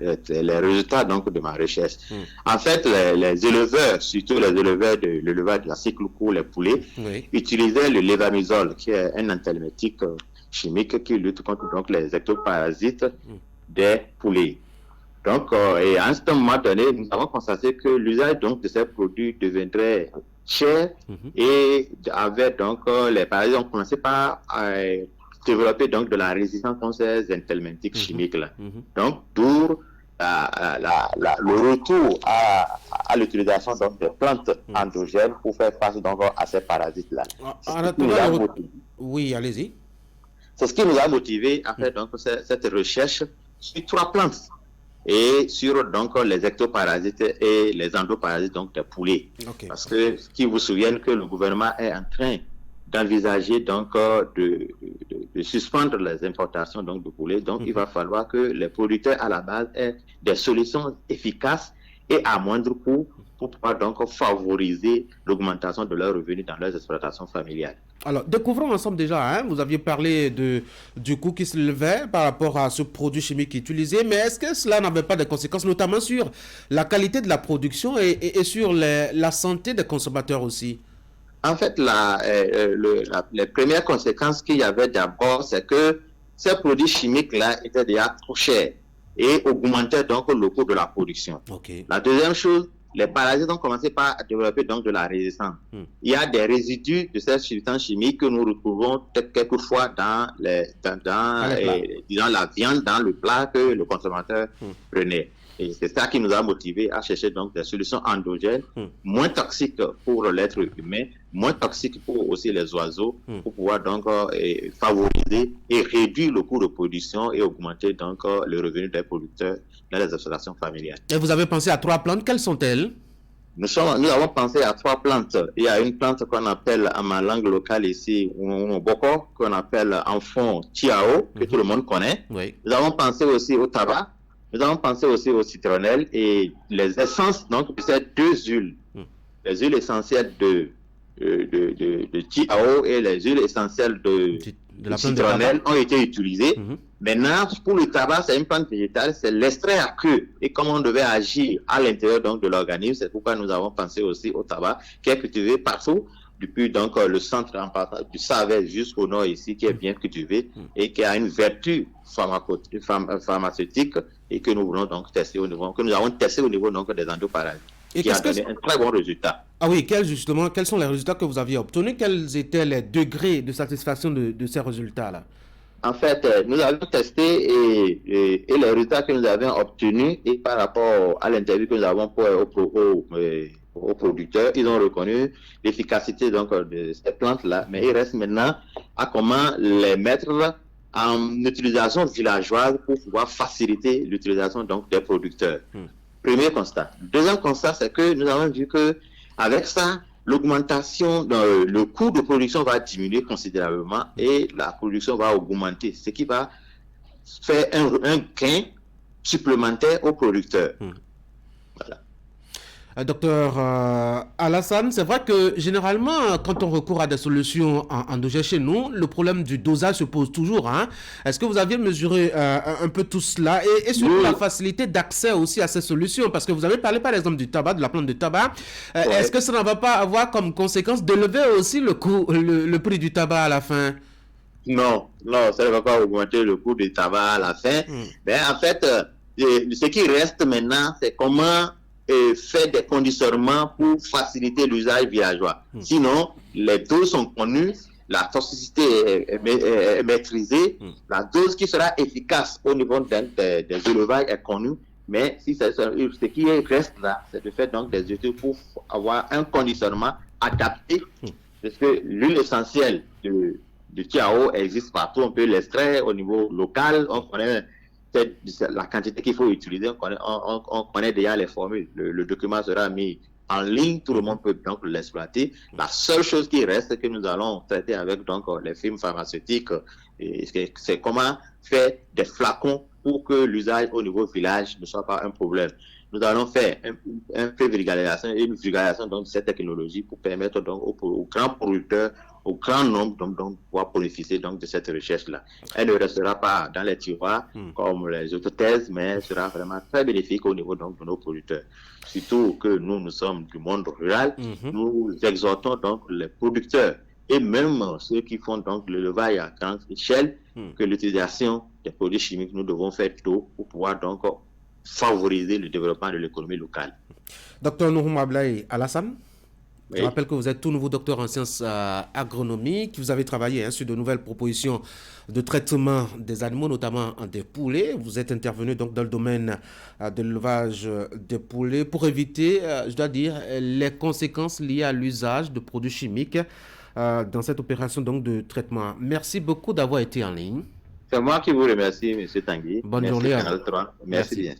les résultats donc de ma recherche. En fait, les éleveurs, surtout les éleveurs de l'élevage de la cycle court, les poulets, utilisaient le levamisole, qui est un anthelmintique chimique qui lutte contre donc les ectoparasites des poulets. Donc, et à un certain moment donné, nous avons constaté que l'usage donc de ces produits deviendrait cher et avait donc les parasites ont commencé par développer donc de la résistance contre ces anthelmintiques chimiques là. Donc, d'où le retour à l'utilisation donc des plantes endogènes pour faire face donc à ces parasites là. Oui, allez-y. C'est ce qui nous a motivé à faire donc cette recherche sur 3 plantes. Et sur donc les ectoparasites et les endoparasites donc des poulets. Parce que qui vous souviennent que le gouvernement est en train d'envisager donc de suspendre les importations donc de poulets. Donc il va falloir que les producteurs à la base aient des solutions efficaces et à moindre coût pour pouvoir donc favoriser l'augmentation de leurs revenus dans leurs exploitations familiales. Alors, découvrons ensemble déjà, vous aviez parlé du coût qui se levait par rapport à ce produit chimique utilisé, mais est-ce que cela n'avait pas de conséquences, notamment sur la qualité de la production et sur la santé des consommateurs aussi? En fait, les premières conséquences qu'il y avait d'abord, c'est que ces produits chimiques-là étaient déjà trop chers et augmentaient donc le coût de la production. La deuxième chose, les parasites ont commencé par développer donc de la résistance. Il y a des résidus de ces substances chimiques que nous retrouvons quelquefois dans la viande, dans le plat que le consommateur prenait. Et c'est ça qui nous a motivés à chercher donc des solutions endogènes, moins toxiques pour l'être humain, moins toxiques pour aussi les oiseaux, pour pouvoir donc favoriser et réduire le coût de production et augmenter donc le revenu des producteurs dans les exploitations familiales. Et vous avez pensé à 3 plantes, quelles sont-elles? Nous avons pensé à 3 plantes. Il y a une plante qu'on appelle en ma langue locale ici, Boko, qu'on appelle en fond Tiao, que tout le monde connaît. Nous avons pensé aussi au tabac. Nous avons pensé aussi au citronnelle et les essences donc, de ces 2 huiles, les huiles essentielles de Tiao et les huiles essentielles de citronnelle ont été utilisées. Maintenant, pour le tabac, c'est une plante végétale, c'est l'extrait à queue. Et comme on devait agir à l'intérieur donc, de l'organisme, c'est pourquoi nous avons pensé aussi au tabac qui est cultivé partout. Depuis donc le centre en partant du Savès jusqu'au nord ici, qui est bien cultivé et qui a une vertu pharmaceutique et que nous voulons donc tester au niveau, que nous avons testé au niveau donc des endoparasites. qui a donné un très bon résultat. Ah oui, quels sont les résultats que vous aviez obtenus? Quels étaient les degrés de satisfaction de ces résultats-là? En fait, nous avons testé et les résultats que nous avons obtenus et par rapport à l'interview que nous avons aux producteurs, ils ont reconnu l'efficacité donc de ces plantes-là, mais il reste maintenant à comment les mettre en utilisation villageoise pour pouvoir faciliter l'utilisation donc des producteurs. Premier constat. Deuxième constat, c'est que nous avons vu que avec ça, l'augmentation, le coût de production va diminuer considérablement et la production va augmenter, ce qui va faire un gain supplémentaire aux producteurs. Voilà. Docteur Alassane, c'est vrai que généralement, quand on recourt à des solutions endogènes chez nous, le problème du dosage se pose toujours. Hein? Est-ce que vous aviez mesuré un peu tout cela et surtout la facilité d'accès aussi à ces solutions? Parce que vous avez parlé par exemple du tabac, de la plante de tabac. Est-ce que ça ne va pas avoir comme conséquence d'élever aussi le prix du tabac à la fin? Non, ça ne va pas augmenter le coût du tabac à la fin. Mais en fait, ce qui reste maintenant, c'est comment faire des conditionnements pour faciliter l'usage villageois. Sinon, les doses sont connues, la toxicité est maîtrisée, la dose qui sera efficace au niveau des élevages est connue, mais ce qui reste là, c'est de faire donc des études pour avoir un conditionnement adapté, parce que l'huile essentielle de Tiao existe partout, on peut l'extraire au niveau local, on connaît la quantité qu'il faut utiliser, on connaît déjà les formules. Le document sera mis en ligne, tout le monde peut donc l'exploiter. La seule chose qui reste, que nous allons traiter avec donc les firmes pharmaceutiques, c'est comment faire des flacons pour que l'usage au niveau village ne soit pas un problème. Nous allons faire un peu de vulgarisation et une vulgarisation donc, de cette technologie pour permettre donc aux grands producteurs, au grand nombre de pouvoir bénéficier donc de cette recherche-là. Elle ne restera pas dans les tiroirs comme les autres thèses, mais sera vraiment très bénéfique au niveau donc de nos producteurs. Surtout que nous sommes du monde rural, nous exhortons donc les producteurs et même ceux qui font donc l'élevage à grande échelle que l'utilisation des produits chimiques, nous devons faire tôt pour pouvoir donc favoriser le développement de l'économie locale. Docteur Nourouma Ablaye Alassane, oui. Je rappelle que vous êtes tout nouveau docteur en sciences agronomiques. Vous avez travaillé sur de nouvelles propositions de traitement des animaux, notamment des poulets. Vous êtes intervenu donc dans le domaine de l'élevage des poulets pour éviter, je dois dire, les conséquences liées à l'usage de produits chimiques dans cette opération donc de traitement. Merci beaucoup d'avoir été en ligne. C'est moi qui vous remercie, M. Tanguy. Bonne journée. Merci bien.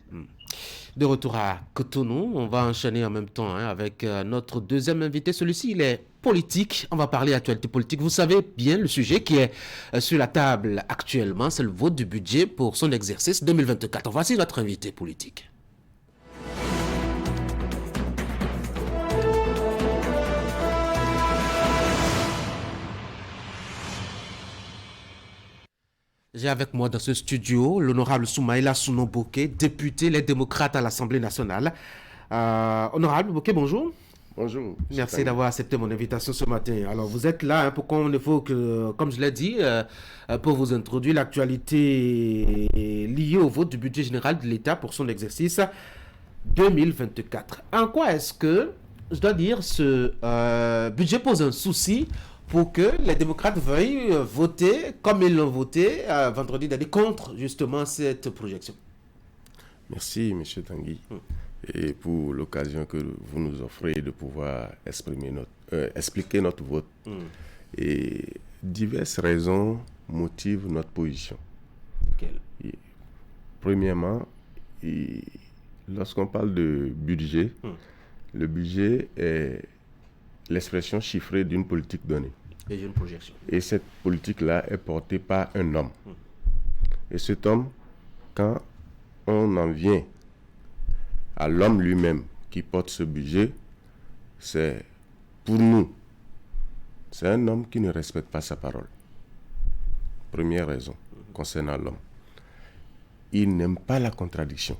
De retour à Cotonou, on va enchaîner en même temps avec notre deuxième invité. Celui-ci, il est politique. On va parler actualité politique. Vous savez bien le sujet qui est sur la table actuellement, c'est le vote du budget pour son exercice 2024. Voici notre invité politique. J'ai avec moi dans ce studio l'honorable Soumaïla Souno Bokeh, député Les Démocrates à l'Assemblée nationale. Honorable Bokeh, bonjour. Bonjour. Merci d'avoir accepté mon invitation ce matin. Alors, vous êtes là pour qu'on évoque, comme je l'ai dit, pour vous introduire l'actualité liée au vote du budget général de l'État pour son exercice 2024. En quoi est-ce que, je dois dire, ce budget pose un souci pour que les démocrates veuillent voter, comme ils l'ont voté vendredi dernier, contre justement cette projection? Merci, M. Tanguy, et pour l'occasion que vous nous offrez de pouvoir expliquer notre vote. Et diverses raisons motivent notre position. Premièrement, lorsqu'on parle de budget, le budget est l'expression chiffrée d'une politique donnée. Et d'une projection. Et cette politique-là est portée par un homme. Et cet homme, quand on en vient à l'homme lui-même qui porte ce budget, c'est pour nous, c'est un homme qui ne respecte pas sa parole. Première raison concernant l'homme. Il n'aime pas la contradiction.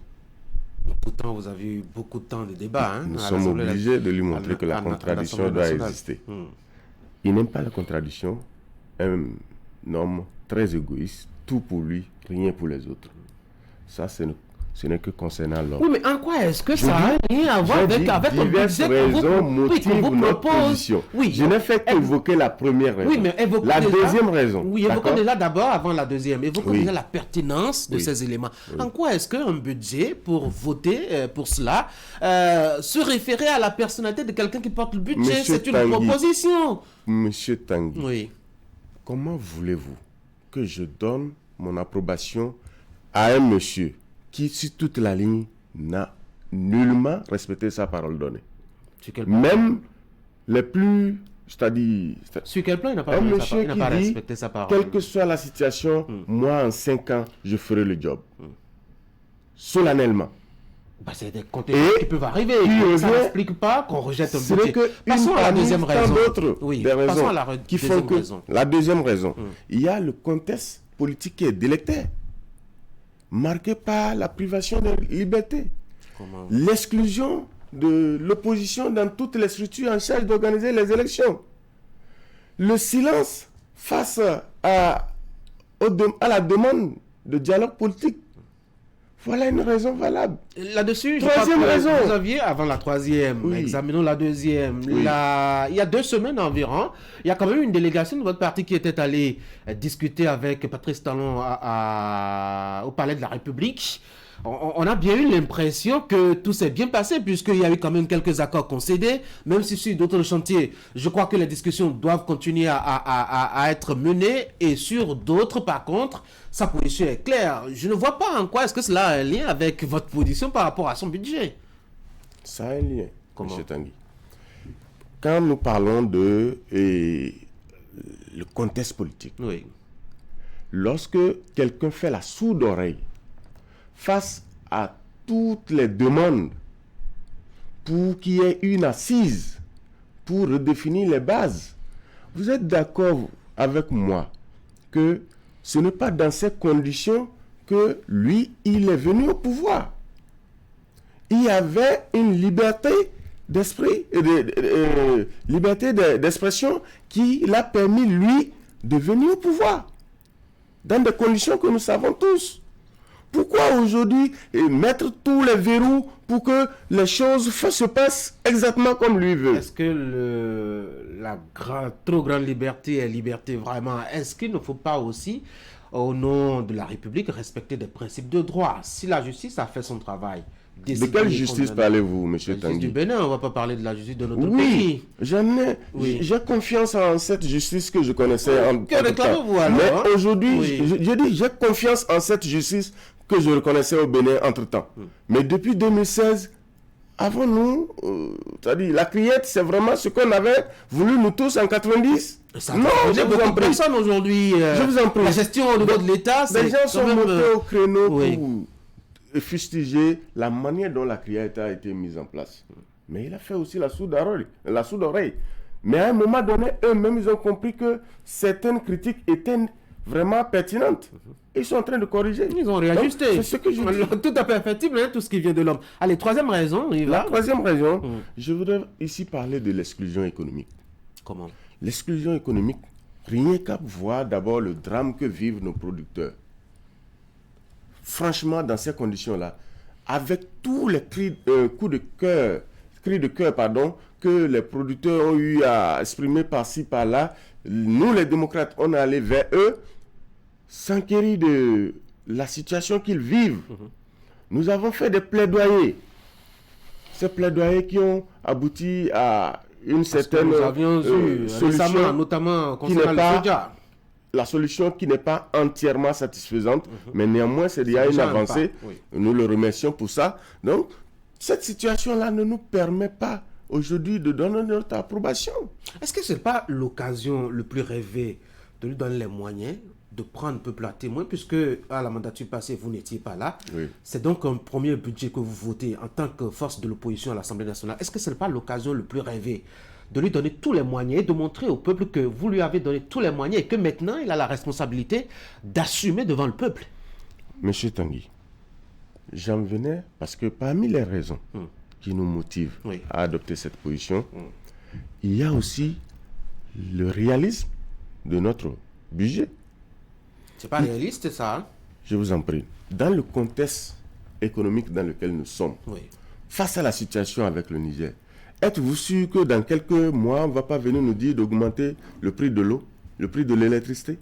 Pourtant, vous avez eu beaucoup de temps de débat. Nous sommes obligés de lui montrer que la contradiction doit exister. Il n'aime pas la contradiction. Un homme très égoïste, tout pour lui, rien pour les autres. Ça, c'est ce n'est que concernant l'homme. Oui, mais en quoi est-ce que ça a rien à voir avec un budget raisons motivent notre position. Oui, je n'ai fait qu'évoquer la première raison. Oui, mais la deuxième raison. Oui, évoquons déjà d'abord, avant la deuxième, évoquons déjà la pertinence de ces éléments. Oui. En quoi est-ce qu'un budget, pour voter pour cela, se référer à la personnalité de quelqu'un qui porte le budget, c'est une proposition. Monsieur Tanguy, comment voulez-vous que je donne mon approbation à un monsieur qui, sur toute la ligne, n'a nullement respecté sa parole donnée? Même les plus... C'est-à-dire... Sur quel plan il n'a pas respecté sa parole? Quelle que soit la situation, moi, en 5 ans, je ferai le job. Solennellement. C'est des conténues qui peuvent arriver. Ça n'explique pas qu'on rejette un budget. Passons à la deuxième raison. Passons à la deuxième raison. La deuxième raison. Il y a le contexte politique qui est délectaire, marqué par la privation de liberté, l'exclusion de l'opposition dans toutes les structures en charge d'organiser les élections, le silence face à la demande de dialogue politique. Voilà une raison valable. Là-dessus, troisième raison. Vous aviez avant la troisième, examinons la deuxième. Il y a 2 semaines environ, il y a quand même une délégation de votre parti qui était allée discuter avec Patrice Talon au Palais de la République. On a bien eu l'impression que tout s'est bien passé puisqu'il y a eu quand même quelques accords concédés, même si sur d'autres chantiers, je crois que les discussions doivent continuer à être menées et sur d'autres, par contre, sa position est claire. Je ne vois pas en quoi est-ce que cela a un lien avec votre position par rapport à son budget. Ça a un lien, M. Tanguy. Quand nous parlons de le contexte politique, lorsque quelqu'un fait la sourde oreille face à toutes les demandes pour qu'il y ait une assise pour redéfinir les bases, vous êtes d'accord avec moi que ce n'est pas dans ces conditions que lui, il est venu au pouvoir. Il y avait une liberté d'esprit, liberté d'expression qui l'a permis, lui, de venir au pouvoir dans des conditions que nous savons tous. Pourquoi aujourd'hui mettre tous les verrous pour que les choses se passent exactement comme lui veut? Est-ce que la trop grande liberté est liberté vraiment? Est-ce qu'il ne faut pas aussi, au nom de la République, respecter des principes de droit? Si la justice a fait son travail... De quelle justice parlez-vous, M. Tanguy? La justice du Bénin, on ne va pas parler de la justice de notre pays. J'ai confiance en cette justice que je connaissais en que réclamez-vous alors? Mais aujourd'hui, je dis j'ai confiance en cette justice que je reconnaissais au Bénin entre-temps. Mais depuis 2016, avant nous, c'est-à-dire la criette, c'est vraiment ce qu'on avait voulu nous tous en 90. Non, je vous en prie. Personne aujourd'hui. Je vous en prie. La gestion au niveau de l'État, c'est... Les gens sont montés au créneau pour fustiger la manière dont la criette a été mise en place. Mais il a fait aussi la sourde oreille. Mais à un moment donné, eux-mêmes, ils ont compris que certaines critiques étaient vraiment pertinentes. Ils sont en train de corriger. Ils ont réajusté. C'est ce que je dis. Tout à fait perfectible, tout ce qui vient de l'homme. Allez, troisième raison. La troisième raison, je voudrais ici parler de l'exclusion économique. Comment? L'exclusion économique, rien qu'à voir d'abord le drame que vivent nos producteurs. Franchement, dans ces conditions-là, avec tous les cris de cœur que les producteurs ont eu à exprimer par-ci, par-là, nous les démocrates, on est allé vers eux, s'enquérir de la situation qu'ils vivent. Nous avons fait des plaidoyers. Ces plaidoyers qui ont abouti à une certaine solution, notamment concernant le soja. La solution qui n'est pas entièrement satisfaisante, mais néanmoins, il y a une avancée. Nous le remercions pour ça. Donc, cette situation-là ne nous permet pas aujourd'hui de donner notre approbation. Est-ce que ce n'est pas l'occasion le plus rêvée de lui donner les moyens de prendre le peuple à témoin, puisque à la mandature passée, vous n'étiez pas là. C'est donc un premier budget que vous votez en tant que force de l'opposition à l'Assemblée nationale. Est-ce que ce n'est pas l'occasion le plus rêvée de lui donner tous les moyens et de montrer au peuple que vous lui avez donné tous les moyens et que maintenant, il a la responsabilité d'assumer devant le peuple? Monsieur Tanguy, j'en venais parce que parmi les raisons qui nous motivent à adopter cette position, il y a aussi le réalisme de notre budget. C'est pas réaliste, ça, hein? Je vous en prie. Dans le contexte économique dans lequel nous sommes, face à la situation avec le Niger, êtes-vous sûr que dans quelques mois, on ne va pas venir nous dire d'augmenter le prix de l'eau, le prix de l'électricité?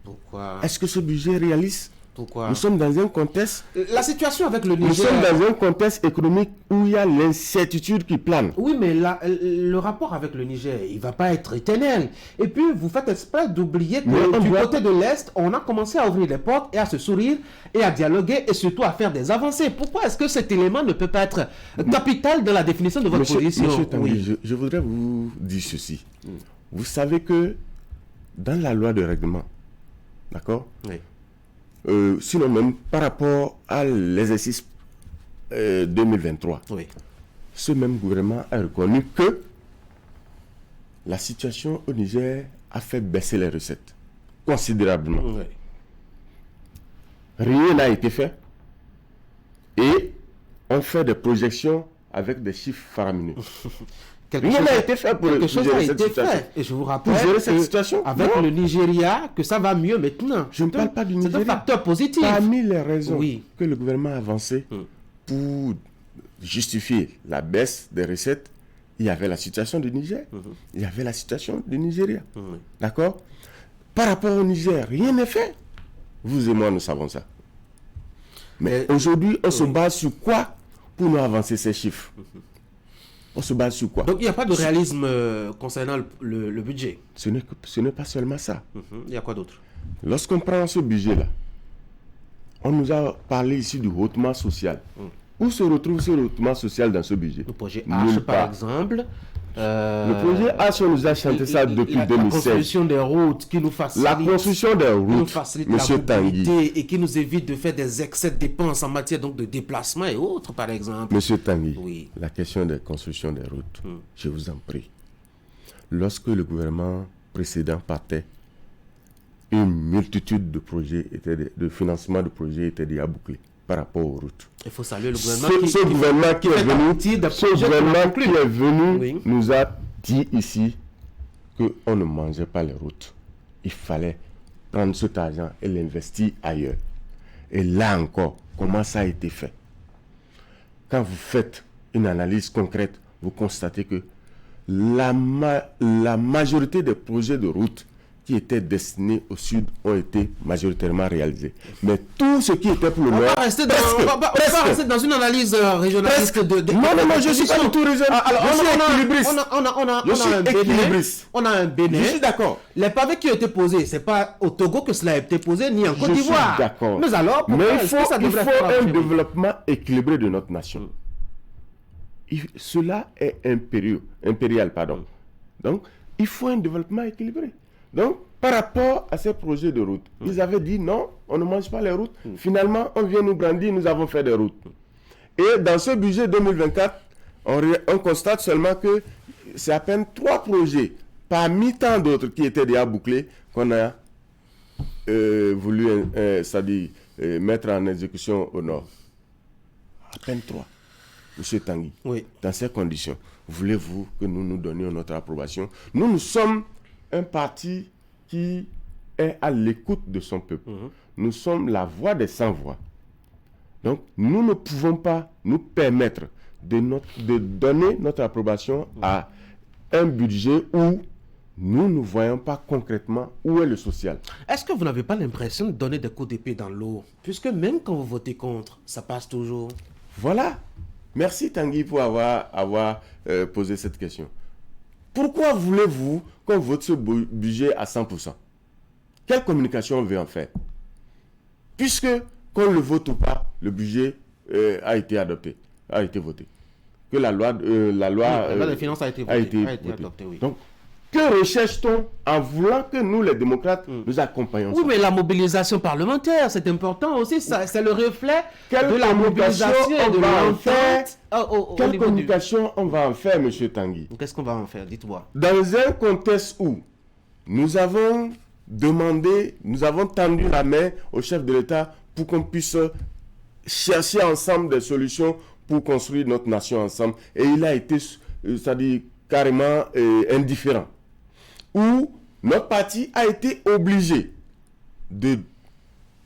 Pourquoi? Est-ce que ce budget est réaliste? Pourquoi? Nous sommes dans un contexte... La situation avec le Niger... Nous sommes dans un contexte économique où il y a l'incertitude qui plane. Oui, mais le rapport avec le Niger, il ne va pas être éternel. Et puis, vous faites exprès d'oublier que du côté de l'Est, on a commencé à ouvrir les portes et à se sourire et à dialoguer et surtout à faire des avancées. Pourquoi est-ce que cet élément ne peut pas être capital dans la définition de votre position? Monsieur Tanguy, je voudrais vous dire ceci. Vous savez que dans la loi de règlement, d'accord? Oui. Sinon même par rapport à l'exercice 2023, ce même gouvernement a reconnu que la situation au Niger a fait baisser les recettes considérablement. Rien n'a été fait et on fait des projections avec des chiffres faramineux. Rien n'a été fait pour gérer cette situation. Et je vous rappelle avec le Nigeria, que ça va mieux maintenant. Je ne parle pas du Nigeria. C'est un facteur positif. Parmi les raisons que le gouvernement a avancées pour justifier la baisse des recettes, il y avait la situation du Niger, il y avait la situation du Nigeria. D'accord? Par rapport au Niger, rien n'est fait. Vous et moi, nous savons ça. Mais aujourd'hui, on se base sur quoi pour nous avancer ces chiffres? On se base sur quoi? Donc il n'y a pas de réalisme concernant le budget. Ce n'est pas seulement ça. Il y a quoi d'autre? Lorsqu'on prend ce budget-là, on nous a parlé ici du hautement social. Où se retrouve ce hautement social dans ce budget? Le projet H, par exemple. Le projet H, on nous a chanté ça depuis 2016. La construction des routes qui nous facilite. La construction des routes, monsieur Tanguy. Et qui nous évite de faire des excès de dépenses en matière donc de déplacement et autres, par exemple. Monsieur Tanguy, la question de construction des routes, je vous en prie. Lorsque le gouvernement précédent partait, une multitude de projets, de financement de projets étaient déjà bouclés par rapport aux routes. Il faut saluer le gouvernement ce gouvernement qui est venu nous a dit ici qu'on ne mangeait pas les routes. Il fallait prendre cet argent et l'investir ailleurs. Et là encore, comment ça a été fait? Quand vous faites une analyse concrète, vous constatez que la majorité des projets de route qui étaient destinés au sud ont été majoritairement réalisés. Mais tout ce qui était pour le nord... On va rester dans une analyse régionaliste Non, je ne suis pas du tout régional. Je suis équilibriste. On a un Bénin. Je suis d'accord. Les pavés qui ont été posés, ce n'est pas au Togo que cela a été posé, ni en Côte d'Ivoire. Je suis d'accord. Mais alors, il faut un développement équilibré de notre nation. Cela est impérial. Donc, il faut un développement équilibré. Donc, par rapport à ces projets de route, ils avaient dit non, on ne mange pas les routes. Finalement, on vient nous brandir, nous avons fait des routes. Et dans ce budget 2024, on constate seulement que c'est à peine 3 projets, parmi tant d'autres qui étaient déjà bouclés, qu'on a voulu mettre en exécution au nord. À peine 3. Monsieur Tanguy, dans ces conditions, voulez-vous que nous nous donnions notre approbation? Nous sommes un parti qui est à l'écoute de son peuple. Nous sommes la voix des sans-voix. Donc, nous ne pouvons pas nous permettre de donner notre approbation à un budget où nous ne voyons pas concrètement où est le social. Est-ce que vous n'avez pas l'impression de donner des coups d'épée dans l'eau? Puisque même quand vous votez contre, ça passe toujours. Voilà. Merci Tanguy pour avoir posé cette question. Pourquoi voulez-vous qu'on vote ce budget à 100%? Quelle communication on veut en faire? Puisque, qu'on le vote ou pas, le budget a été adopté, a été voté. Que la loi des finances a été adoptée, oui. Donc, que recherche-t-on en voulant que nous, les démocrates, nous accompagnions? Oui, mais la mobilisation parlementaire, c'est important aussi. C'est le reflet de la mobilisation et de l'entente. Quelle communication on va en faire, M. Tanguy? Qu'est-ce qu'on va en faire? Dites-moi. Dans un contexte où nous avons tendu la main au chef de l'État pour qu'on puisse chercher ensemble des solutions pour construire notre nation ensemble. Et il a été, c'est-à-dire carrément indifférent. Où notre parti a été obligé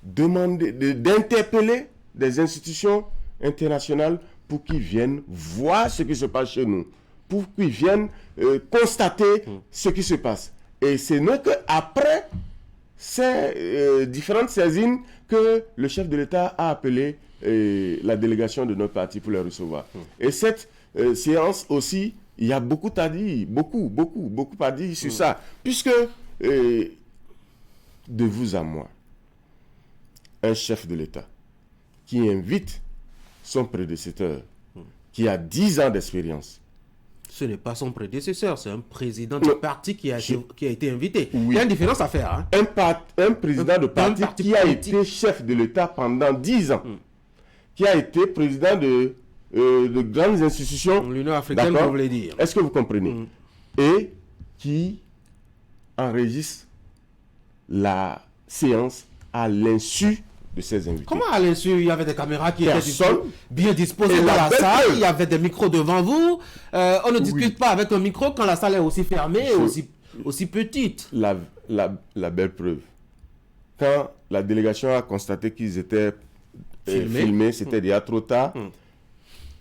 d'interpeller des institutions internationales pour qu'ils viennent voir ce qui se passe chez nous, pour qu'ils viennent constater ce qui se passe. Et c'est nous qu'après ces différentes saisines que le chef de l'État a appelé la délégation de notre parti pour les recevoir. Et cette séance aussi, il y a beaucoup à dire, beaucoup à dire sur ça, puisque de vous à moi, un chef de l'État qui invite son prédécesseur, qui a 10 ans d'expérience. Ce n'est pas son prédécesseur, c'est un président du parti qui a été invité. Oui. Il y a une différence à faire. Hein? Un président de parti qui a été chef de l'État pendant 10 ans, qui a été président de grandes institutions. L'Union africaine, vous voulez dire. Est-ce que vous comprenez? Et qui enregistre la séance à l'insu de ses invités. Comment à l'insu? Il y avait des caméras qui étaient bien disposées dans la salle, il y avait des micros devant vous. On ne discute pas avec un micro quand la salle est aussi fermée et aussi petite. La belle preuve. Quand la délégation a constaté qu'ils étaient filmés, c'était déjà trop tard.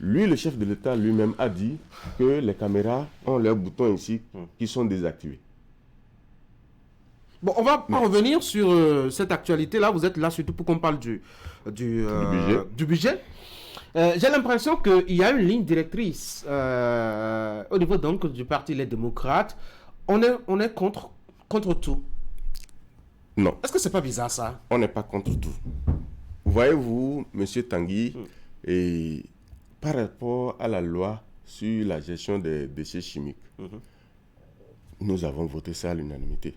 Lui, le chef de l'État lui-même a dit que les caméras ont leurs boutons ici qui sont désactivés. Bon, on va revenir sur cette actualité-là. Vous êtes là surtout pour qu'on parle du budget. J'ai l'impression qu'il y a une ligne directrice au niveau donc du parti Les Démocrates. On est contre tout. Non. Est-ce que c'est pas bizarre ça? On n'est pas contre tout. Voyez-vous, Monsieur Tanguy, et par rapport à la loi sur la gestion des déchets chimiques, nous avons voté ça à l'unanimité.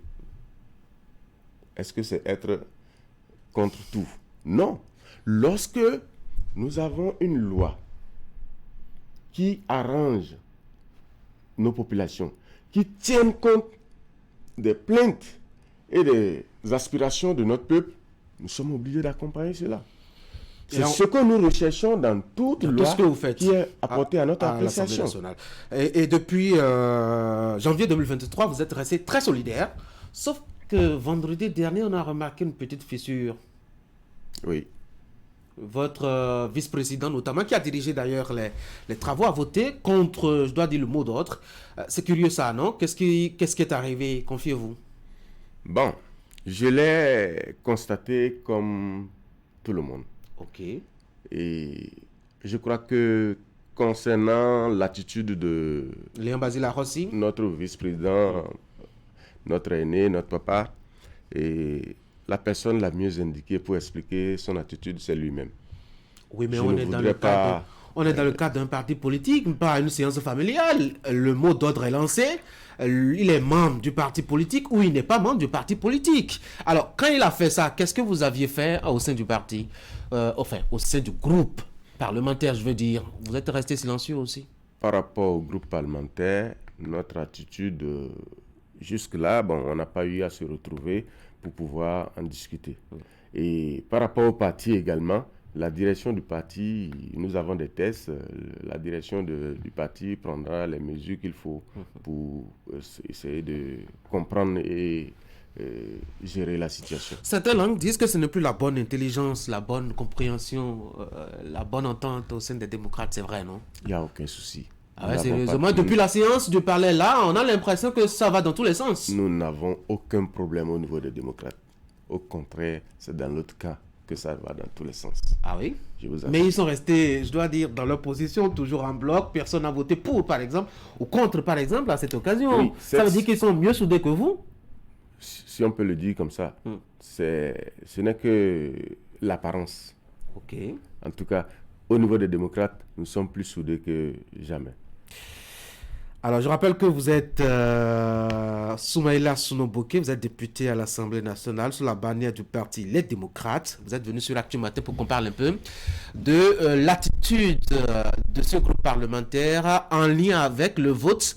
Est-ce que c'est être contre tout? Non. Lorsque nous avons une loi qui arrange nos populations, qui tient compte des plaintes et des aspirations de notre peuple, nous sommes obligés d'accompagner cela. C'est ce que nous recherchons dans toute loi qui est apportée à notre appréciation. Et depuis janvier 2023, vous êtes resté très solidaire, sauf que vendredi dernier, on a remarqué une petite fissure. Oui. Votre vice-président notamment, qui a dirigé d'ailleurs les travaux, a voté contre, je dois dire le mot d'ordre. C'est curieux ça, non? Qu'est-ce qui est arrivé? Confiez-vous. Bon, je l'ai constaté comme tout le monde. Ok. Et je crois que concernant l'attitude de Léon Basila Rossi, notre vice-président, notre aîné, notre papa, et la personne la mieux indiquée pour expliquer son attitude, c'est lui-même. Oui, mais on est dans le cadre d'un parti politique, pas une séance familiale. Le mot d'ordre est lancé. Il est membre du parti politique ou il n'est pas membre du parti politique. Alors, quand il a fait ça, qu'est-ce que vous aviez fait au sein du parti? Enfin, au sein du groupe parlementaire, je veux dire. Vous êtes resté silencieux aussi? Par rapport au groupe parlementaire, notre attitude... jusque-là, bon, on n'a pas eu à se retrouver pour pouvoir en discuter. Et par rapport au parti également, la direction du parti, nous avons des tests, la direction du parti prendra les mesures qu'il faut pour essayer de comprendre et gérer la situation. Certaines langues disent que ce n'est plus la bonne intelligence, la bonne compréhension, la bonne entente au sein des démocrates, c'est vrai, non? Il n'y a aucun souci. Ah ouais, sérieusement, depuis la séance du parler là, on a l'impression que ça va dans tous les sens. Nous n'avons aucun problème au niveau des démocrates. Au contraire, c'est dans l'autre cas que ça va dans tous les sens. Ah oui? Mais ils sont restés, je dois dire, dans leur position, toujours en bloc. Personne n'a voté pour, par exemple, ou contre, par exemple, à cette occasion. Oui, ça veut dire qu'ils sont mieux soudés que vous? Si on peut le dire comme ça, ce n'est que l'apparence. Ok. En tout cas, au niveau des démocrates, nous sommes plus soudés que jamais. Alors, je rappelle que vous êtes Soumaïla Sounoboke, vous êtes député à l'Assemblée nationale sous la bannière du parti Les Démocrates. Vous êtes venu sur Actu Matin pour qu'on parle un peu de l'attitude de ce groupe parlementaire en lien avec le vote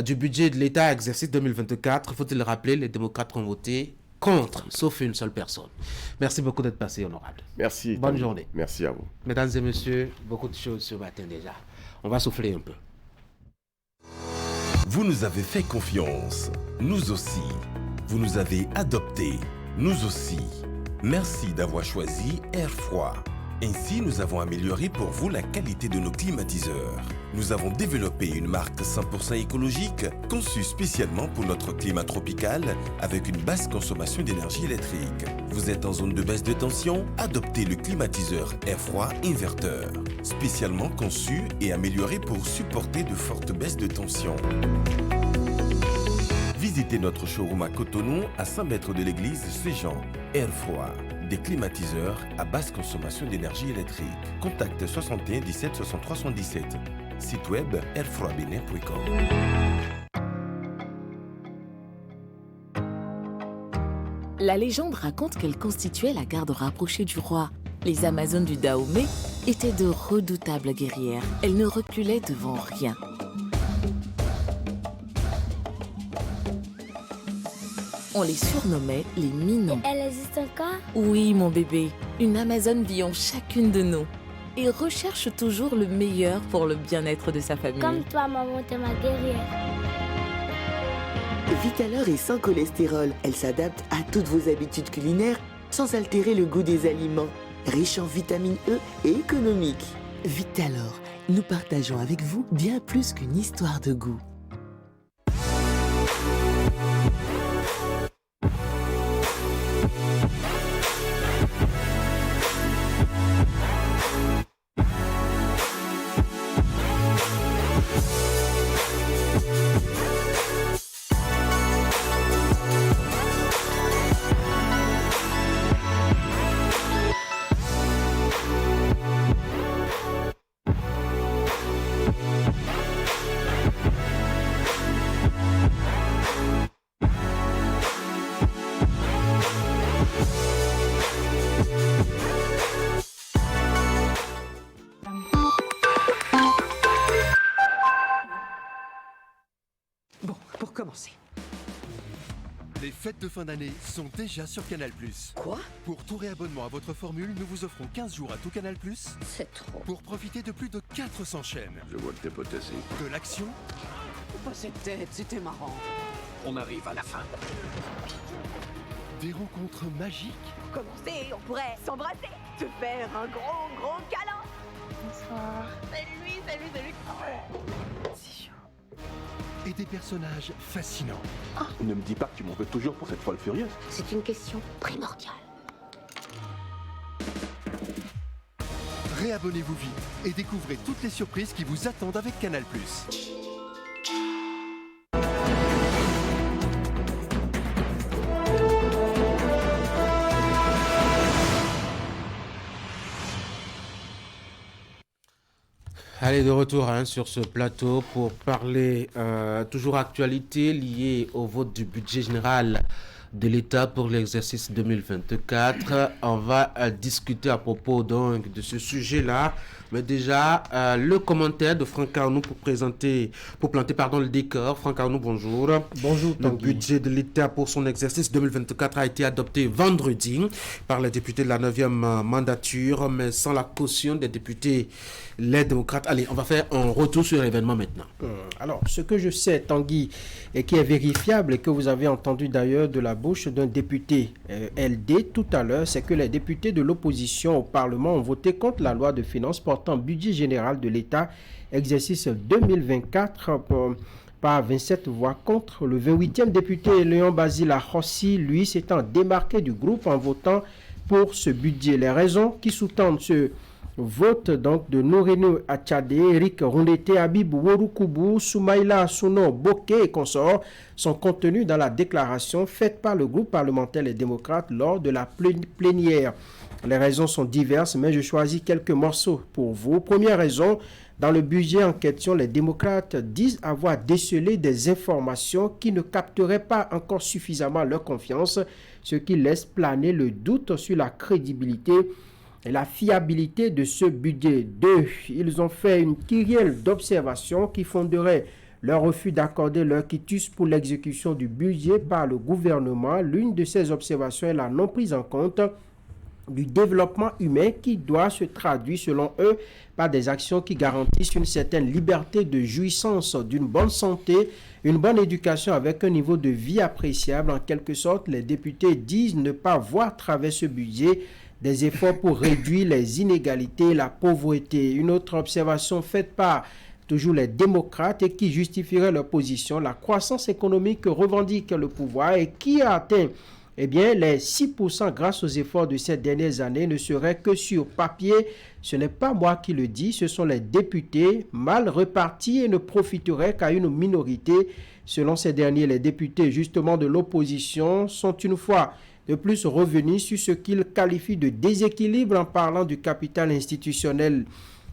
du budget de l'État exercice 2024. Faut-il le rappeler, les démocrates ont voté contre, sauf une seule personne. Merci beaucoup d'être passé, honorable. Merci. Bonne journée. Merci à vous. Mesdames et messieurs, beaucoup de choses ce matin déjà. On va souffler un peu. Vous nous avez fait confiance, nous aussi. Vous nous avez adoptés, nous aussi. Merci d'avoir choisi Air Froid. Ainsi, nous avons amélioré pour vous la qualité de nos climatiseurs. Nous avons développé une marque 100% écologique, conçue spécialement pour notre climat tropical, avec une basse consommation d'énergie électrique. Vous êtes en zone de baisse de tension? Adoptez le climatiseur air froid inverteur, spécialement conçu et amélioré pour supporter de fortes baisses de tension. Visitez notre showroom à Cotonou, à 100 mètres de l'église Saint-Jean. Air froid, des climatiseurs à basse consommation d'énergie électrique. Contacte 61 17 63 77. Site web airfroidbenin.com. La légende raconte qu'elle constituait la garde rapprochée du roi. Les Amazones du Dahomey étaient de redoutables guerrières. Elles ne reculaient devant rien. On les surnommait les Minons. Elle existe encore? Oui, mon bébé. Une Amazone vit en chacune de nous et recherche toujours le meilleur pour le bien-être de sa famille. Comme toi, maman, t'es ma guerrière. Vitalor est sans cholestérol. Elle s'adapte à toutes vos habitudes culinaires sans altérer le goût des aliments. Riche en vitamine E et économique. Vitalor, nous partageons avec vous bien plus qu'une histoire de goût. Les fêtes de fin d'année sont déjà sur Canal+. Quoi? Pour tout réabonnement à votre formule, nous vous offrons 15 jours à tout Canal+. C'est trop. Pour profiter de plus de 400 chaînes. Je vois que t'es potassé. De l'action. Pas cette tête, c'était marrant. On arrive à la fin. Des rencontres magiques. Pour commencer, on pourrait s'embrasser, te faire un gros câlin. Bonsoir. Salut. C'est chaud. Et des personnages fascinants. Ne me dis pas que tu m'en veux toujours pour cette folle furieuse. C'est une question primordiale. Réabonnez-vous vite et découvrez toutes les surprises qui vous attendent avec Canal+. Allez, de retour sur ce plateau pour parler toujours actualité liée au vote du budget général de l'État pour l'exercice 2024. On va discuter à propos donc de ce sujet-là. Mais déjà, le commentaire de Franck Arnoux pour planter le décor. Franck Arnoux, bonjour. Bonjour, Le budget de l'État pour son exercice 2024 a été adopté vendredi par les députés de la 9e mandature, mais sans la caution des députés les démocrates. Allez, on va faire un retour sur l'événement maintenant. Alors, ce que je sais, Tanguy, et qui est vérifiable et que vous avez entendu d'ailleurs de la bouche d'un député LD tout à l'heure, c'est que les députés de l'opposition au Parlement ont voté contre la loi de finances portant budget général de l'État, exercice 2024 par 27 voix contre. Le 28e député Léon Basile Rossi, lui, s'étant démarqué du groupe en votant pour ce budget. Les raisons qui sous-tendent ce vote donc de Noureno Achade, Eric Rondete, Habib Worukubu, Soumaïla Souno Bokeh et consorts sont contenus dans la déclaration faite par le groupe parlementaire Les Démocrates lors de la plénière. Les raisons sont diverses, mais je choisis quelques morceaux pour vous. Première raison, dans le budget en question, les démocrates disent avoir décelé des informations qui ne capteraient pas encore suffisamment leur confiance, ce qui laisse planer le doute sur la crédibilité et la fiabilité de ce budget. 2. Ils ont fait une kyrielle d'observations qui fonderaient leur refus d'accorder leur quitus pour l'exécution du budget par le gouvernement. L'une de ces observations est la non prise en compte du développement humain qui doit se traduire selon eux par des actions qui garantissent une certaine liberté de jouissance d'une bonne santé, une bonne éducation avec un niveau de vie appréciable. En quelque sorte, les députés disent ne pas voir à travers ce budget des efforts pour réduire les inégalités et la pauvreté. Une autre observation faite par toujours les démocrates et qui justifierait leur position, la croissance économique que revendique le pouvoir et qui a atteint les 6% grâce aux efforts de ces dernières années ne serait que sur papier. Ce n'est pas moi qui le dis, ce sont les députés mal repartis et ne profiteraient qu'à une minorité. Selon ces derniers, les députés justement de l'opposition sont une fois de plus revenus sur ce qu'ils qualifient de déséquilibre en parlant du capital institutionnel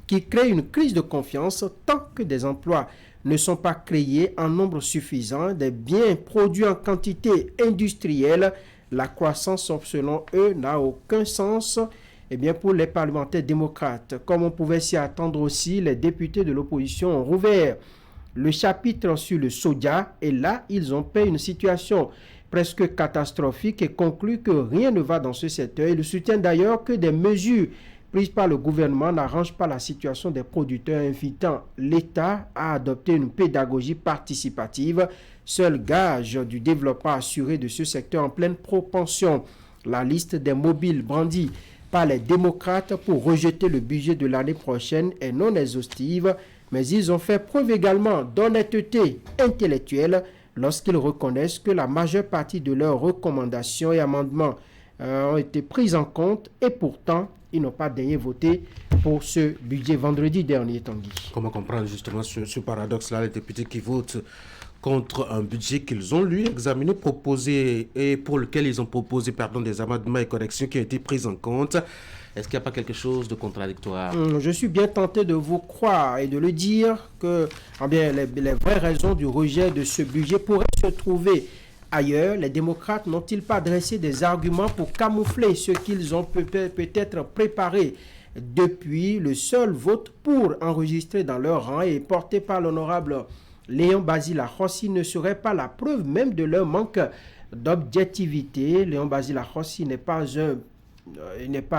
qui crée une crise de confiance tant que des emplois ne sont pas créés en nombre suffisant, des biens produits en quantité industrielle. La croissance, selon eux, n'a aucun sens pour les parlementaires démocrates. Comme on pouvait s'y attendre aussi, les députés de l'opposition ont rouvert le chapitre sur le soja et là, ils ont peint une situation presque catastrophique et concluent que rien ne va dans ce secteur. Ils soutiennent d'ailleurs que des mesures prises par le gouvernement n'arrangent pas la situation des producteurs, invitant l'État à adopter une pédagogie participative, seul gage du développement assuré de ce secteur en pleine propension. La liste des mobiles brandis par les démocrates pour rejeter le budget de l'année prochaine est non exhaustive, mais ils ont fait preuve également d'honnêteté intellectuelle lorsqu'ils reconnaissent que la majeure partie de leurs recommandations et amendements ont été prises en compte et pourtant ils n'ont pas daigné voter pour ce budget vendredi dernier, Tanguy. Comment comprendre justement ce paradoxe-là, les députés qui votent contre un budget qu'ils ont lui examiné, proposé et pour lequel ils ont proposé des amendements et corrections qui ont été prises en compte. Est-ce qu'il n'y a pas quelque chose de contradictoire? Je suis bien tenté de vous croire et de le dire que les vraies raisons du rejet de ce budget pourraient se trouver ailleurs. Les démocrates n'ont-ils pas dressé des arguments pour camoufler ce qu'ils ont peut-être préparé depuis le seul vote pour enregistrer dans leur rang et porté par l'honorable Léon Basila Rossi ne serait pas la preuve même de leur manque d'objectivité. Léon Basila Rossi n'est pas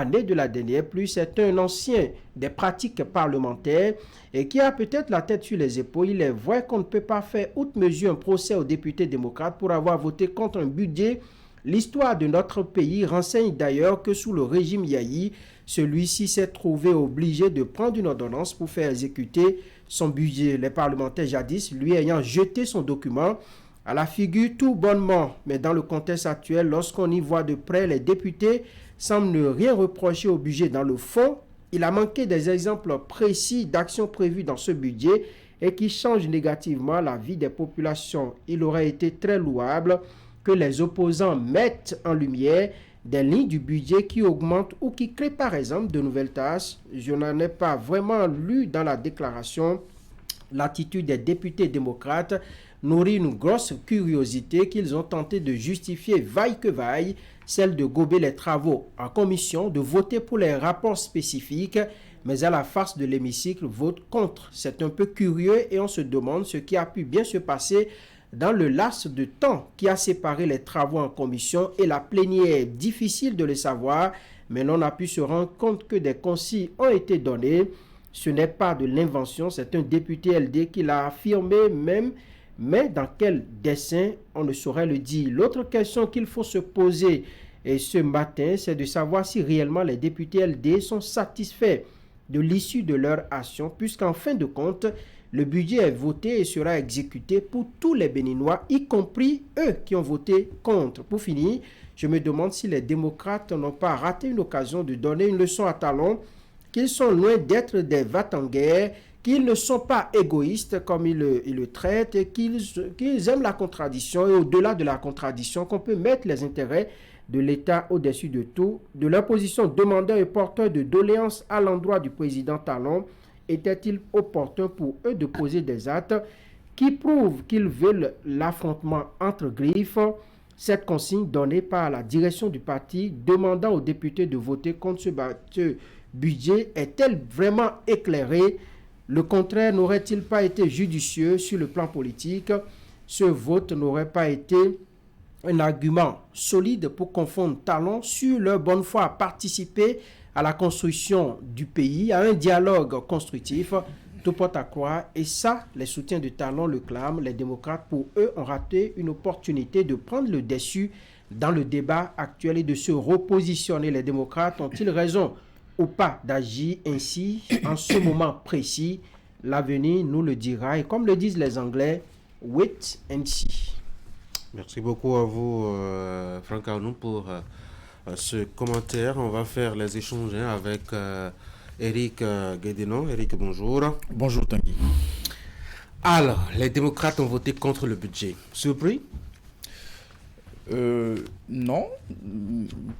né de la dernière pluie, c'est un ancien des pratiques parlementaires et qui a peut-être la tête sur les épaules. Il est vrai qu'on ne peut pas faire outre mesure un procès aux députés démocrates pour avoir voté contre un budget. L'histoire de notre pays renseigne d'ailleurs que sous le régime Yahi, celui-ci s'est trouvé obligé de prendre une ordonnance pour faire exécuter son budget. Les parlementaires jadis, lui ayant jeté son document à la figure tout bonnement. Mais dans le contexte actuel, lorsqu'on y voit de près, les députés semblent ne rien reprocher au budget. Dans le fond, il a manqué des exemples précis d'actions prévues dans ce budget et qui changent négativement la vie des populations. Il aurait été très louable que les opposants mettent en lumière des lignes du budget qui augmentent ou qui créent par exemple de nouvelles tâches. Je n'en ai pas vraiment lu dans la déclaration. L'attitude des députés démocrates nourrit une grosse curiosité qu'ils ont tenté de justifier vaille que vaille, celle de gober les travaux en commission, de voter pour les rapports spécifiques, mais à la face de l'hémicycle, vote contre. C'est un peu curieux et on se demande ce qui a pu bien se passer dans le laps de temps qui a séparé les travaux en commission et la plénière. Difficile de le savoir, mais l'on a pu se rendre compte que des consignes ont été données. Ce n'est pas de l'invention, c'est un député LD qui l'a affirmé même, mais dans quel dessein, on ne saurait le dire. L'autre question qu'il faut se poser ce matin, c'est de savoir si réellement les députés LD sont satisfaits de l'issue de leur action, puisqu'en fin de compte, le budget est voté et sera exécuté pour tous les Béninois, y compris eux qui ont voté contre. Pour finir, je me demande si les démocrates n'ont pas raté une occasion de donner une leçon à Talon, qu'ils sont loin d'être des va-t-en-guerre, qu'ils ne sont pas égoïstes comme ils le traitent, et qu'ils aiment la contradiction et au-delà de la contradiction, qu'on peut mettre les intérêts de l'État au-dessus de tout. De leur position demandeur et porteur de doléances à l'endroit du président Talon, était-il opportun pour eux de poser des actes qui prouvent qu'ils veulent l'affrontement entre griffes? Cette consigne donnée par la direction du parti demandant aux députés de voter contre ce budget est-elle vraiment éclairée? Le contraire n'aurait-il pas été judicieux sur le plan politique? Ce vote n'aurait pas été un argument solide pour confondre Talon sur leur bonne foi à participer à la construction du pays, à un dialogue constructif, tout porte à croire, et ça, les soutiens de Talon le clament. Les démocrates, pour eux, ont raté une opportunité de prendre le dessus dans le débat actuel et de se repositionner. Les démocrates ont-ils raison ou pas d'agir ainsi en ce moment précis? L'avenir nous le dira. Et comme le disent les Anglais, wait and see. Merci beaucoup à vous, Franck Arnoux, pour ce commentaire. On va faire les échanges avec Eric Guédénon. Eric, bonjour. Bonjour, Tanguy. Alors, les démocrates ont voté contre le budget. Surpris? Non,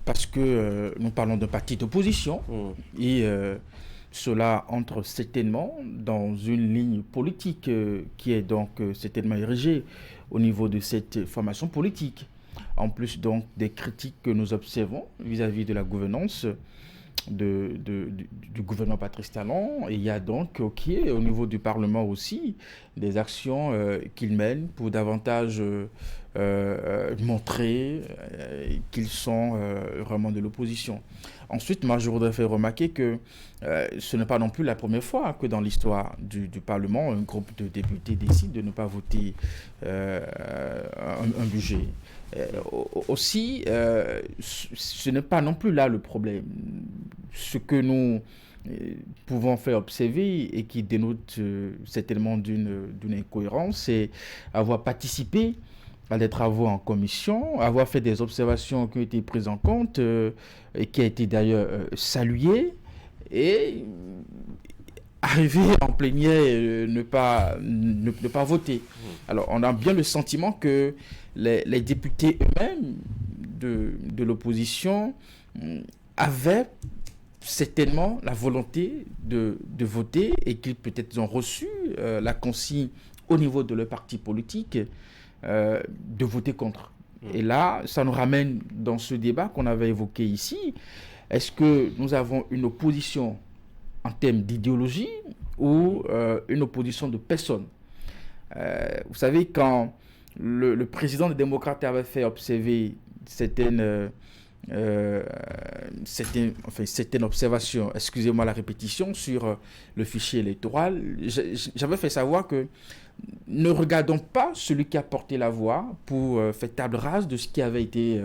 parce que nous parlons d'un parti d'opposition et cela entre certainement dans une ligne politique qui est donc certainement érigée au niveau de cette formation politique. En plus donc des critiques que nous observons vis-à-vis de la gouvernance du gouvernement Patrice Talon, et il y a donc au niveau du Parlement aussi des actions qu'il mène pour davantage montrer qu'ils sont vraiment de l'opposition. Ensuite, moi je voudrais faire remarquer que ce n'est pas non plus la première fois que dans l'histoire du Parlement, un groupe de députés décide de ne pas voter un budget. Aussi, ce n'est pas non plus là le problème. Ce que nous pouvons faire observer et qui dénote certainement d'une incohérence, c'est avoir participé à des travaux en commission, avoir fait des observations qui ont été prises en compte et qui a été d'ailleurs saluées, et arriver en plénière, ne pas voter. Alors, on a bien le sentiment que les députés eux-mêmes de l'opposition avaient certainement la volonté de voter, et qu'ils peut-être ont reçu la consigne au niveau de leur parti politique de voter contre. Et là, ça nous ramène dans ce débat qu'on avait évoqué ici. Est-ce que nous avons une opposition en termes d'idéologie ou une opposition de personnes? Vous savez, quand le président des démocrates avait fait observer certaines observations, excusez-moi la répétition, sur le fichier électoral, j'avais fait savoir que ne regardons pas celui qui a porté la voix pour faire table rase de ce qui avait été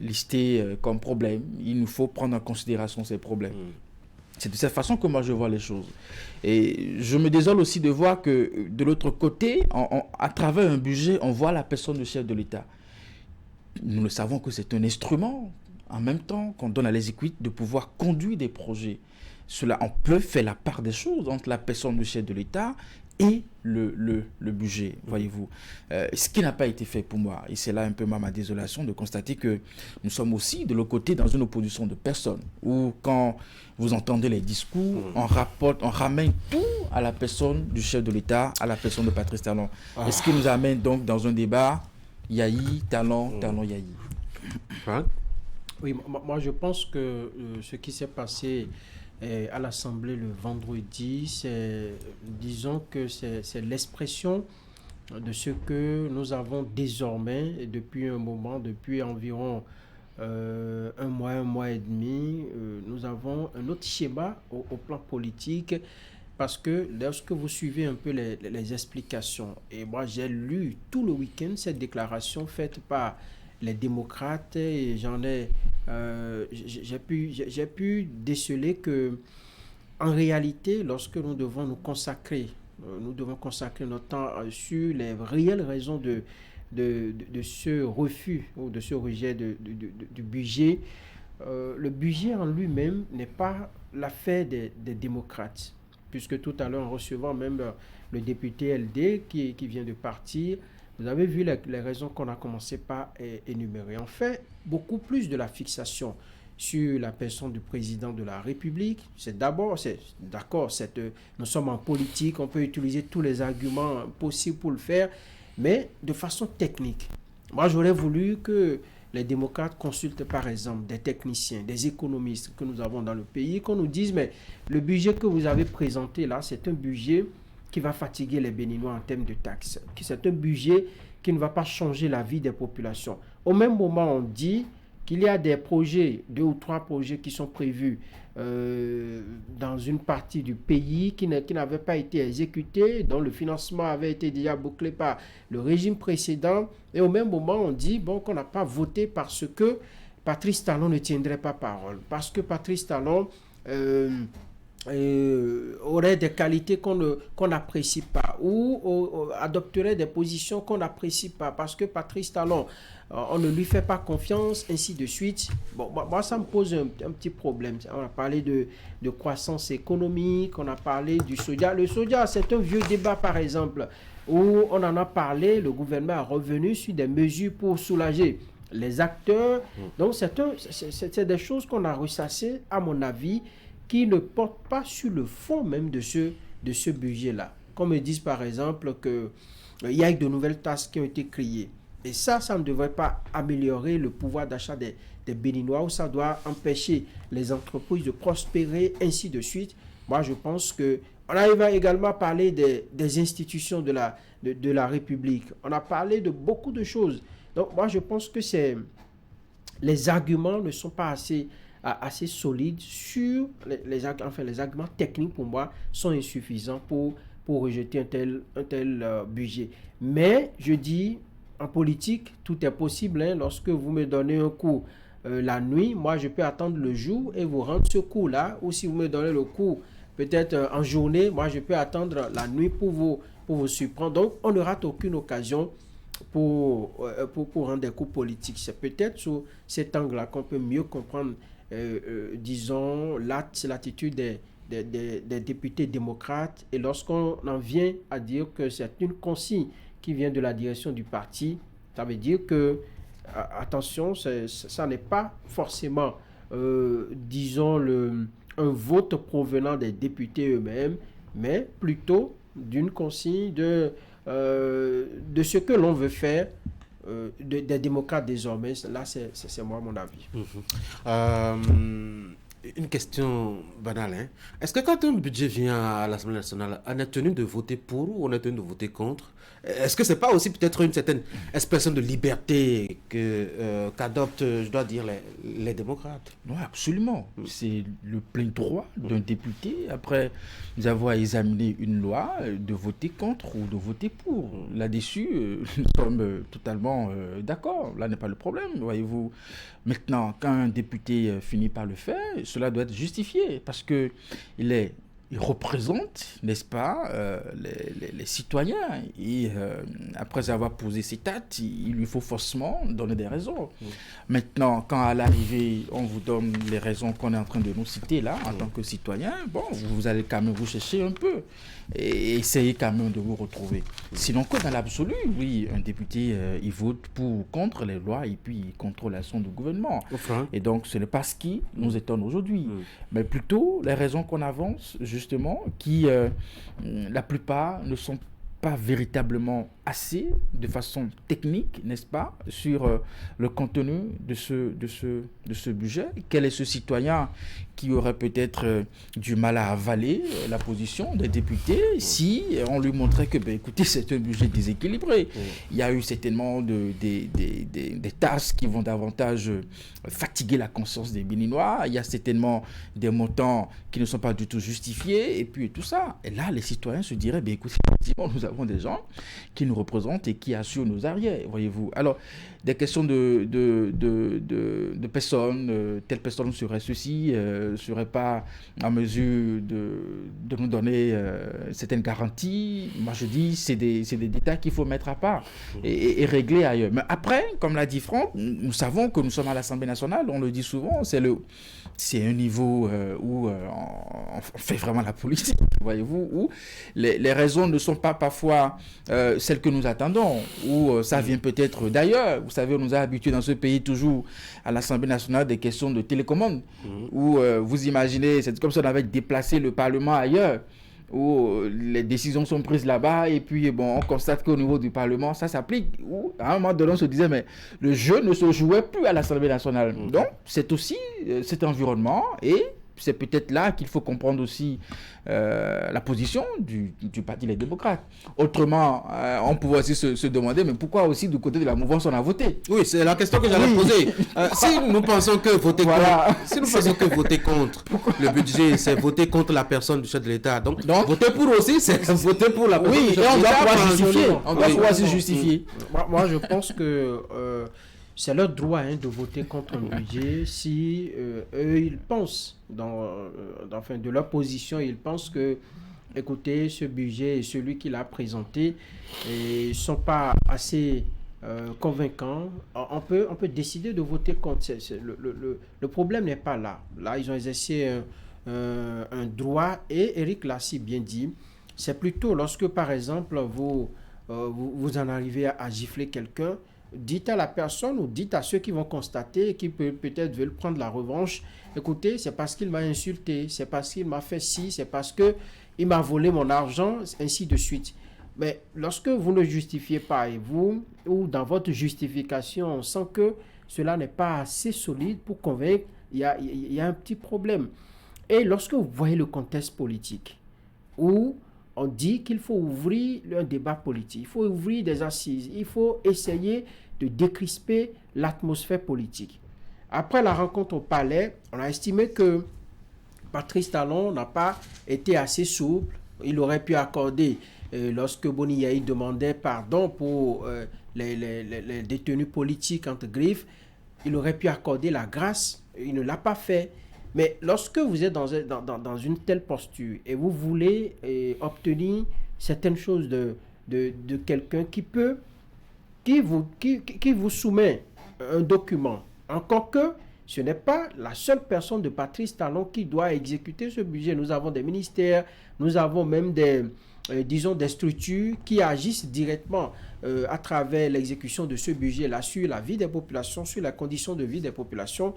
listé comme problème. Il nous faut prendre en considération ces problèmes. C'est de cette façon que moi je vois les choses. Et je me désole aussi de voir que de l'autre côté, à travers un budget, on voit la personne du chef de l'État. Nous le savons que c'est un instrument, en même temps qu'on donne à l'exécutif de pouvoir conduire des projets. Cela, on peut faire la part des choses entre la personne du chef de l'État et le budget, voyez-vous. Ce qui n'a pas été fait pour moi, et c'est là un peu ma désolation de constater que nous sommes aussi de l'autre côté dans une opposition de personnes, où quand vous entendez les discours, on ramène tout à la personne du chef de l'État, à la personne de Patrice Talon. Et ce qui nous amène donc dans un débat Yahi, Talon, Yahi. Oui, moi je pense que ce qui s'est passé à l'Assemblée le vendredi, disons que c'est l'expression de ce que nous avons désormais depuis un moment, depuis environ un mois et demi, nous avons un autre schéma au plan politique, parce que lorsque vous suivez un peu les explications, et moi j'ai lu tout le week-end cette déclaration faite par les démocrates, et j'ai pu déceler que en réalité, lorsque nous devons consacrer notre temps sur les réelles raisons de ce refus ou de ce rejet du budget, le budget en lui-même n'est pas l'affaire des démocrates, puisque tout à l'heure, en recevant même le député LD qui vient de partir, vous avez vu les raisons qu'on a commencé par énumérer. En fait, beaucoup plus de la fixation sur la personne du président de la République. Nous sommes en politique, on peut utiliser tous les arguments possibles pour le faire, mais de façon technique. Moi, j'aurais voulu que les démocrates consultent par exemple des techniciens, des économistes que nous avons dans le pays, qu'on nous dise, mais le budget que vous avez présenté là, c'est un budget qui va fatiguer les Béninois en termes de taxes, c'est un budget qui ne va pas changer la vie des populations. Au même moment, on dit qu'il y a des projets, 2 ou 3 projets qui sont prévus dans une partie du pays qui n'avaient pas été exécutés, dont le financement avait été déjà bouclé par le régime précédent, et au même moment on dit qu'on n'a pas voté parce que Patrice Talon ne tiendrait pas parole, parce que Patrice Talon aurait des qualités qu'on n'apprécie pas, ou adopterait des positions qu'on n'apprécie pas, parce que Patrice Talon, on ne lui fait pas confiance, ainsi de suite. Bon, moi ça me pose un petit problème. On a parlé de croissance économique, on a parlé du soja. Le soja, c'est un vieux débat, par exemple, où on en a parlé, le gouvernement est revenu sur des mesures pour soulager les acteurs. Donc c'est des choses qu'on a ressassées, à mon avis, qui ne portent pas sur le fond même de ce budget-là. Comme ils disent par exemple qu'il y a de nouvelles tâches qui ont été créées. Et ça ne devrait pas améliorer le pouvoir d'achat des Béninois, ou ça doit empêcher les entreprises de prospérer, ainsi de suite. Moi, je pense que on arrive également à parler des institutions de la République. On a parlé de beaucoup de choses. Donc, moi, je pense que les arguments ne sont pas assez solides sur les arguments techniques, pour moi, sont insuffisants pour rejeter un tel budget. Mais, je dis, en politique, tout est possible. Lorsque vous me donnez un coup la nuit, moi, je peux attendre le jour et vous rendre ce coup-là. Ou si vous me donnez le coup peut-être en journée, moi, je peux attendre la nuit pour vous surprendre. Donc, on ne rate aucune occasion pour rendre des coups politiques. C'est peut-être sous cet angle-là qu'on peut mieux comprendre, disons, l'attitude des députés démocrates. Et lorsqu'on en vient à dire que c'est une consigne qui vient de la direction du parti, ça veut dire que, attention, ça n'est pas forcément, disons, un vote provenant des députés eux-mêmes, mais plutôt d'une consigne de ce que l'on veut faire des démocrates désormais. Là, c'est moi mon avis. Une question banale. Est-ce que quand un budget vient à l'Assemblée nationale, on est tenu de voter pour ou on est tenu de voter contre? Est-ce que ce n'est pas aussi peut-être une certaine expression de liberté qu'adoptent, je dois dire, les démocrates? Non, absolument. C'est le plein droit d'un député, après nous avoir examiné une loi, de voter contre ou de voter pour. Là-dessus, nous sommes totalement d'accord. Là n'est pas le problème, voyez-vous. Maintenant, quand un député finit par le faire, cela doit être justifié parce qu'il représente, n'est-ce pas, les citoyens. Et après avoir posé ses actes, il lui faut forcément donner des raisons. Maintenant, quand à l'arrivée, on vous donne les raisons qu'on est en train de nous citer là, en tant que citoyen, bon, vous allez quand même vous chercher un peu et essayer quand même de vous retrouver. Sinon, que dans l'absolu, oui, un député, il vote pour ou contre les lois et puis il contrôle l'action du gouvernement. Et donc, ce n'est pas ce qui nous étonne aujourd'hui, mais plutôt les raisons qu'on avance, justement, qui, la plupart, ne sont pas véritablement assez, de façon technique, n'est-ce pas, sur le contenu de ce budget. Quel est ce citoyen qui aurait peut-être du mal à avaler la position des députés si on lui montrait que, écoutez, c'est un budget déséquilibré. Il y a eu certainement des tâches qui vont davantage fatiguer la conscience des Béninois. Il y a certainement des montants qui ne sont pas du tout justifiés, et puis tout ça. Et là, les citoyens se diraient, écoutez, nous avons des gens qui nous représentent et qui assurent nos arrières, voyez-vous. Alors, des questions de personnes, telle personne serait ceci, serait pas en mesure de nous donner certaines garanties. Moi, je dis, c'est des détails qu'il faut mettre à part et régler ailleurs. Mais après, comme l'a dit Franck, nous savons que nous sommes à l'Assemblée nationale, on le dit souvent, c'est un niveau où on fait vraiment la politique, voyez-vous, où les raisons ne sont pas parfois celles que nous attendons, où ça vient peut-être d'ailleurs. Vous savez, on nous a habitués dans ce pays toujours à l'Assemblée nationale des questions de télécommande, où vous imaginez, c'est comme si on avait déplacé le Parlement ailleurs, où les décisions sont prises là-bas, et puis on constate qu'au niveau du Parlement, ça s'applique. Où, à un moment donné, on se disait, mais le jeu ne se jouait plus à l'Assemblée nationale. Donc, c'est aussi cet environnement, et c'est peut-être là qu'il faut comprendre aussi la position du Parti Les Démocrates. Autrement, on pourrait aussi se demander, mais pourquoi aussi du côté de la mouvance on a voté? Oui, c'est la question que j'allais poser. Si nous pensons que voter contre le budget, c'est voter contre la personne du chef de l'État. Donc voter pour aussi, c'est voter pour la personne du chef de l'État. Oui, et on doit pouvoir justifier. On doit pouvoir se justifier. Moi, je pense que c'est leur droit de voter contre le budget si eux, ils pensent, de leur position, ils pensent que, écoutez, ce budget et celui qu'il a présenté ne sont pas assez convaincants. On peut décider de voter contre. Le problème n'est pas là. Là, ils ont exercé un droit et Eric l'a si bien dit. C'est plutôt lorsque, par exemple, vous en arrivez à gifler quelqu'un, dites à la personne ou dites à ceux qui vont constater et qui peut-être veulent prendre la revanche, écoutez, c'est parce qu'il m'a insulté, c'est parce qu'il m'a fait ci, c'est parce qu'il m'a volé mon argent, ainsi de suite. Mais lorsque vous ne justifiez pas et vous, ou dans votre justification, on sent que cela n'est pas assez solide pour convaincre, il y a un petit problème. Et lorsque vous voyez le contexte politique, où on dit qu'il faut ouvrir un débat politique, il faut ouvrir des assises, il faut essayer de décrisper l'atmosphère politique. Après la rencontre au Palais, on a estimé que Patrice Talon n'a pas été assez souple. Il aurait pu accorder, lorsque Boni Yahi demandait pardon pour les détenus politiques entre griffes, il aurait pu accorder la grâce. Il ne l'a pas fait. Mais lorsque vous êtes dans une telle posture et vous voulez obtenir certaines choses de quelqu'un qui vous soumet un document, encore que ce n'est pas la seule personne de Patrice Talon qui doit exécuter ce budget. Nous avons des ministères, nous avons même des structures qui agissent directement à travers l'exécution de ce budget-là sur la vie des populations, sur la condition de vie des populations.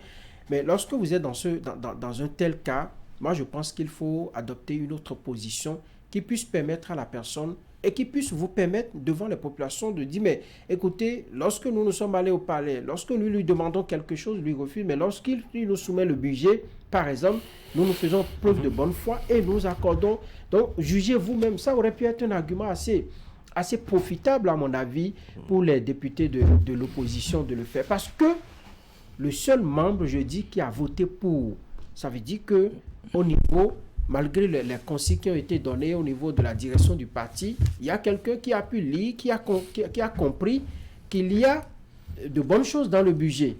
Mais lorsque vous êtes dans un tel cas, moi je pense qu'il faut adopter une autre position qui puisse permettre à la personne et qui puisse vous permettre devant les populations de dire, mais écoutez, lorsque nous sommes allés au palais, lorsque nous lui demandons quelque chose, lui refuse, mais lorsqu'il nous soumet le budget, par exemple, nous faisons preuve de bonne foi et nous accordons. Donc, jugez vous-même, ça aurait pu être un argument assez profitable à mon avis pour les députés de l'opposition de le faire. Parce que le seul membre, je dis, qui a voté pour, ça veut dire que au niveau, malgré les consignes qui ont été données au niveau de la direction du parti, il y a quelqu'un qui a pu lire, qui a compris qu'il y a de bonnes choses dans le budget.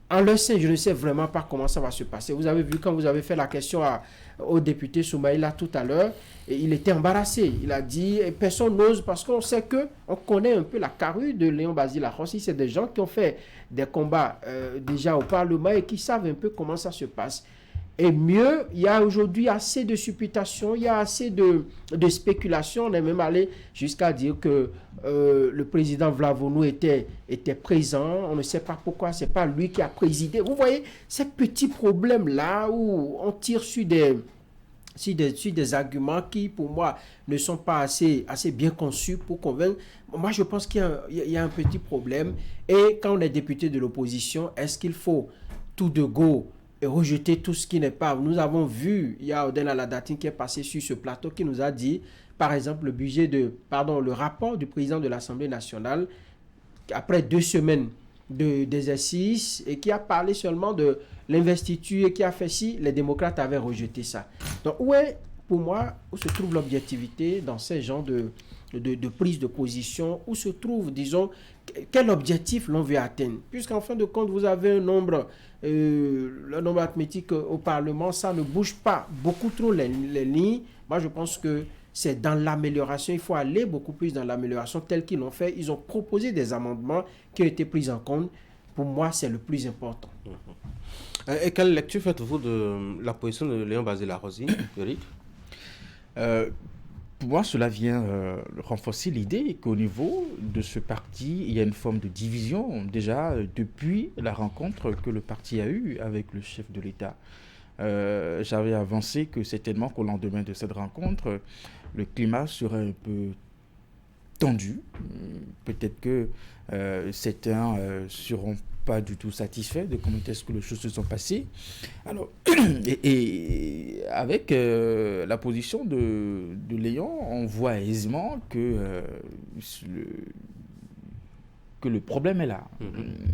En leur sein, je ne sais vraiment pas comment ça va se passer. Vous avez vu quand vous avez fait la question au député Soumaïla tout à l'heure, et il était embarrassé. Il a dit, et personne n'ose, parce qu'on sait qu'on connaît un peu la carrure de Léon Basile Arrossi. C'est des gens qui ont fait des combats déjà au Parlement et qui savent un peu comment ça se passe. Et mieux, il y a aujourd'hui assez de supputation, il y a assez de spéculation. On est même allé jusqu'à dire que le président Vlavonou était présent. On ne sait pas pourquoi, c'est pas lui qui a présidé. Vous voyez, ces petits problèmes-là où on tire sur des arguments qui, pour moi, ne sont pas assez bien conçus pour convaincre. Moi, je pense qu'il y a un petit problème. Et quand on est député de l'opposition, est-ce qu'il faut tout de go et rejeter tout ce qui n'est pas? Nous avons vu, il y a Oden Aladatin qui est passé sur ce plateau qui nous a dit, par exemple, le rapport du président de l'Assemblée nationale, après 2 semaines d'exercice, et qui a parlé seulement de l'investiture et qui a fait si les démocrates avaient rejeté ça. Donc, pour moi, où se trouve l'objectivité dans ces genres de prise de position, où se trouve, disons, quel objectif l'on veut atteindre? Puisqu'en fin de compte, vous avez un nombre, le nombre arithmétique au Parlement, ça ne bouge pas beaucoup trop les lignes. Moi, je pense que c'est dans l'amélioration. Il faut aller beaucoup plus dans l'amélioration telle qu'ils l'ont fait. Ils ont proposé des amendements qui ont été pris en compte. Pour moi, c'est le plus important. Et quelle lecture faites-vous de la position de Léon Basile Arrossi, Eric? Pour moi, cela vient renforcer l'idée qu'au niveau de ce parti, il y a une forme de division déjà depuis la rencontre que le parti a eue avec le chef de l'État. J'avais avancé que certainement qu'au lendemain de cette rencontre, le climat serait un peu tendu. Peut-être que certains seront pas du tout satisfait de comment est-ce que les choses se sont passées. Alors, et avec la position de Léon, on voit aisément que le problème est là.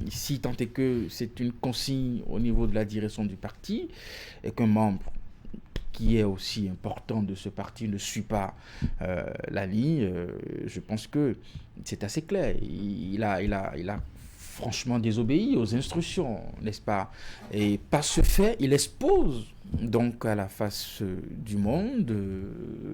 Si tant est que c'est une consigne au niveau de la direction du parti et qu'un membre qui est aussi important de ce parti ne suit pas la ligne, je pense que c'est assez clair. Il a franchement désobéi aux instructions, n'est-ce pas? Et par ce fait, il expose donc à la face du monde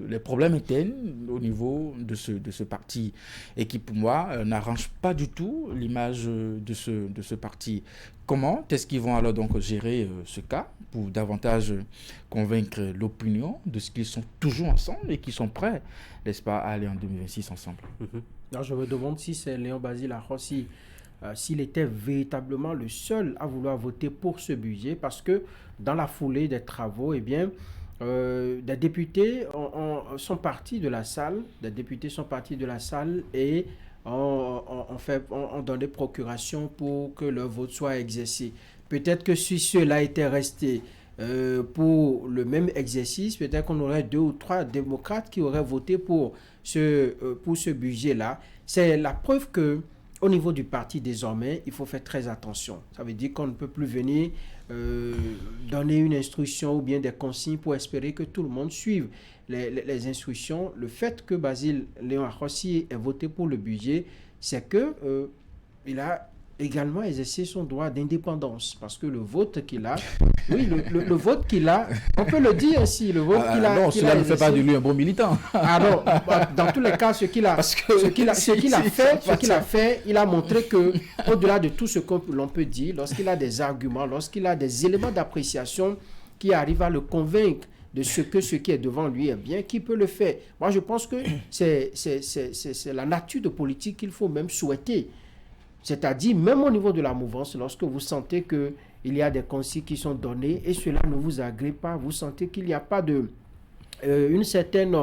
les problèmes internes au niveau de ce parti, et qui pour moi n'arrange pas du tout l'image de ce parti. Comment est-ce qu'ils vont alors donc gérer ce cas pour davantage convaincre l'opinion de ce qu'ils sont toujours ensemble et qu'ils sont prêts, n'est-ce pas, à aller en 2026 ensemble? Alors je me demande si c'est Léon Basile Arrossi, s'il était véritablement le seul à vouloir voter pour ce budget, parce que dans la foulée des travaux, eh bien, des députés sont partis de la salle, et ont donné procuration pour que leur vote soit exercé. Peut-être que si ceux-là étaient restés pour le même exercice, peut-être qu'on aurait 2 ou 3 démocrates qui auraient voté pour ce budget-là. C'est la preuve que au niveau du parti, désormais, il faut faire très attention. Ça veut dire qu'on ne peut plus venir donner une instruction ou bien des consignes pour espérer que tout le monde suive les instructions. Le fait que Basile Léon Arrossi ait voté pour le budget, c'est que il a également exercé son droit d'indépendance, parce que le vote qu'il a, le vote qu'il a, on peut le dire ainsi, le vote qu'il a. Non, cela ne fait pas de lui un bon militant. Alors, dans tous les cas, ce qu'il a fait, il a montré que, au-delà de tout ce que l'on peut dire, lorsqu'il a des arguments, lorsqu'il a des éléments d'appréciation qui arrivent à le convaincre de ce qui est devant lui est bien, qui peut le faire. Moi, je pense que c'est la nature de politique qu'il faut même souhaiter. C'est-à-dire, même au niveau de la mouvance, lorsque vous sentez qu'il y a des consignes qui sont données et cela ne vous agrée pas, vous sentez qu'il n'y a pas une certaine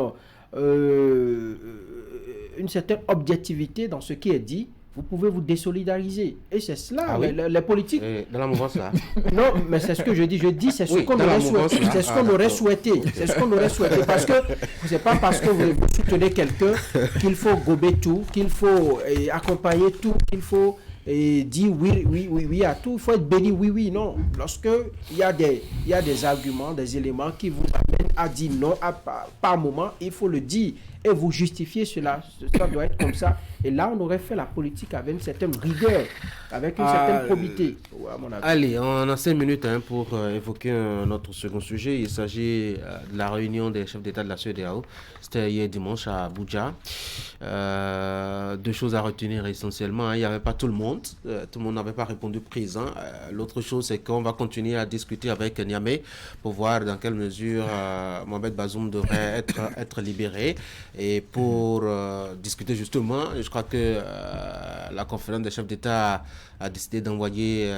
objectivité dans ce qui est dit, vous pouvez vous désolidariser. Et c'est cela, les politiques... Dans la mouvance, là. Non, mais c'est ce que je dis. Je dis, c'est ce qu'on aurait souhaité. C'est ce qu'on aurait souhaité. C'est ce qu'on aurait souhaité. Parce que c'est pas parce que vous soutenez quelqu'un qu'il faut gober tout, qu'il faut accompagner tout, qu'il faut dire oui à tout. Il faut être béni, oui, non. Lorsque il y a des arguments, des éléments qui vous amènent à dire non par moment, il faut le dire. Et vous justifiez cela. Ça doit être comme ça. Et là, on aurait fait la politique avec une certaine rigueur, avec une certaine probité. Ouais, à mon avis. Allez, on a 5 minutes pour évoquer notre second sujet. Il s'agit de la réunion des chefs d'État de la CEDEAO. C'était hier dimanche à Abuja. 2 choses à retenir essentiellement. Il n'y avait pas tout le monde. Tout le monde n'avait pas répondu présent. L'autre chose, c'est qu'on va continuer à discuter avec Niamey pour voir dans quelle mesure Mohamed Bazoum devrait être libéré. Et pour discuter justement, je crois que la conférence des chefs d'État a décidé d'envoyer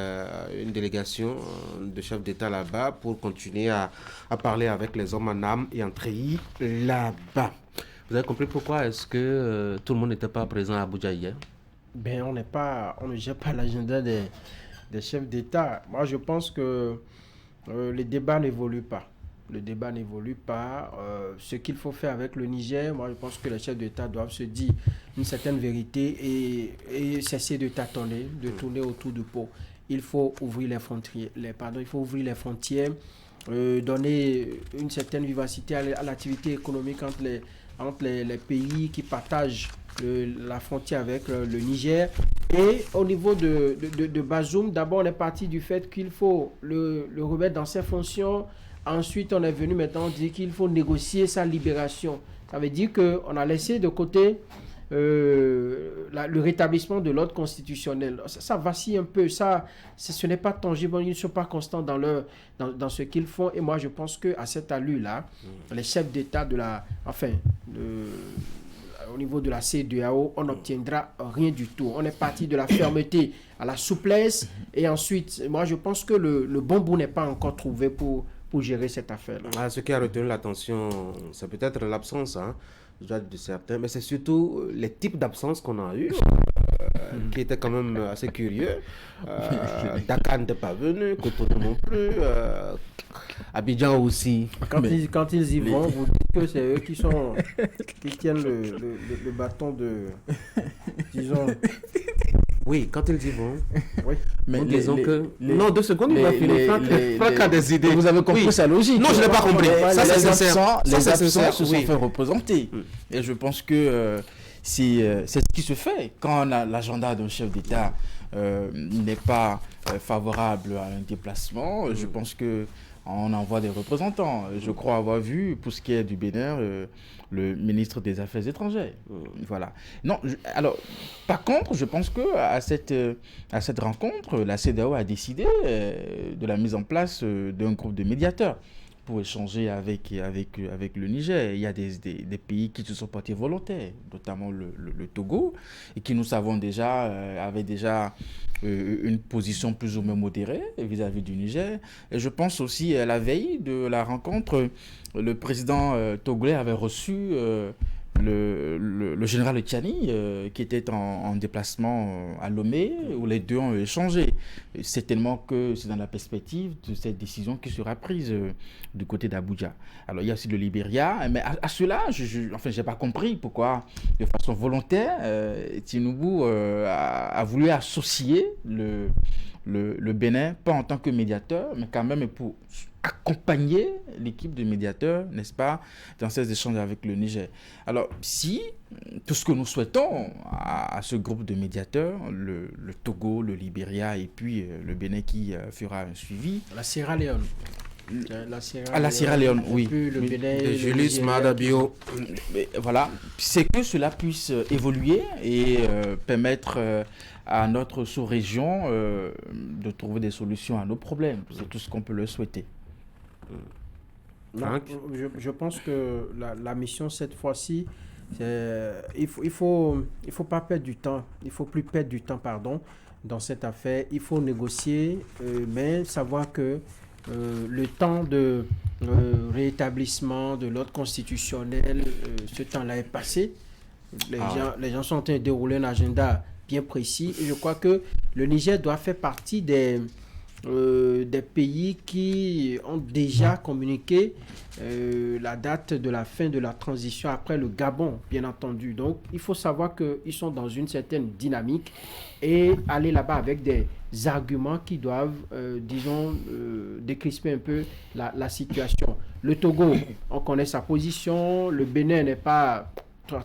une délégation de chefs d'État là-bas pour continuer à parler avec les hommes en âme et en treillis là-bas. Vous avez compris pourquoi est-ce que tout le monde n'était pas présent à Abuja hier? Ben, on ne gère pas l'agenda des chefs d'État. Moi, je pense que les débats n'évoluent pas. Le débat n'évolue pas. Ce qu'il faut faire avec le Niger, moi je pense que les chefs d'État doivent se dire une certaine vérité et cesser de tâtonner, de tourner autour du pot. Il faut ouvrir les frontières, donner une certaine vivacité à l'activité économique entre les pays qui partagent la frontière avec le Niger. Et au niveau de Bazoum, d'abord on est parti du fait qu'il faut le remettre dans ses fonctions. Ensuite, on est venu maintenant dire qu'il faut négocier sa libération. Ça veut dire qu'on a laissé de côté le rétablissement de l'ordre constitutionnel. Ça vacille un peu. Ce n'est pas tangible. Ils ne sont pas constants dans ce qu'ils font. Et moi, je pense qu'à cette allure-là, les chefs d'État au niveau de la CEDEAO, on n'obtiendra rien du tout. On est parti de la fermeté à la souplesse. Et ensuite, moi, je pense que le bon bout n'est pas encore trouvé pour gérer cette affaire-là. Ce qui a retenu l'attention, c'est peut-être l'absence de certains, mais c'est surtout les types d'absence qu'on a eu. qui était quand même assez curieux. Dakar n'était pas venu, Cotonou non plus, Abidjan aussi. Quand ils y vont, vous dites que c'est eux qui tiennent le bâton de, disons... Oui, quand ils y vont. Oui. Mais disons que... Non, 2 secondes, il va finir. Franck a des idées. Vous avez compris sa logique. Non, je n'ai pas compris. Ça, c'est sincère. Les absents se sont fait représenter. Et je pense que c'est ce qui se fait quand l'agenda d'un chef d'État n'est pas favorable à un déplacement. Je pense que on envoie des représentants. Je crois avoir vu, pour ce qui est du Bénin, le ministre des Affaires étrangères. Voilà. Non, alors, par contre, je pense qu'à cette rencontre, la CEDEAO a décidé de la mise en place d'un groupe de médiateurs pour échanger avec le Niger. Il y a des pays qui se sont portés volontaires, notamment le Togo, et qui, nous savons déjà, avait déjà une position plus ou moins modérée vis-à-vis du Niger. Et je pense aussi à la veille de la rencontre, le président togolais avait reçu le général Tchani, qui était en déplacement à Lomé, où les deux ont échangé. Certainement que c'est dans la perspective de cette décision qui sera prise du côté d'Abuja. Alors, il y a aussi le Libéria, mais à cela, je n'ai pas compris pourquoi, de façon volontaire, Tinubu a voulu associer le Bénin, pas en tant que médiateur, mais quand même pour accompagner l'équipe de médiateurs, n'est-ce pas, dans ces échanges avec le Niger. Alors, si tout ce que nous souhaitons à ce groupe de médiateurs, le Togo, le Libéria et puis le Bénin qui fera un suivi. La Sierra Leone. La Sierra Leone, oui. Le Bénin, de Julius Maada Bio. Voilà, c'est que cela puisse évoluer et permettre à notre sous-région de trouver des solutions à nos problèmes. C'est tout ce qu'on peut leur souhaiter. Non, je pense que la mission cette fois-ci, il faut pas perdre du temps. Il faut plus perdre du temps, dans cette affaire. Il faut négocier, mais savoir que le temps de réétablissement de l'ordre constitutionnel, ce temps-là est passé. Les gens sont en train de dérouler un agenda bien précis. Et je crois que le Niger doit faire partie des pays qui ont déjà communiqué la date de la fin de la transition après le Gabon, bien entendu. Donc, il faut savoir qu'ils sont dans une certaine dynamique et aller là-bas avec des arguments qui doivent, décrisper un peu la situation. Le Togo, on connaît sa position. Le Bénin n'est pas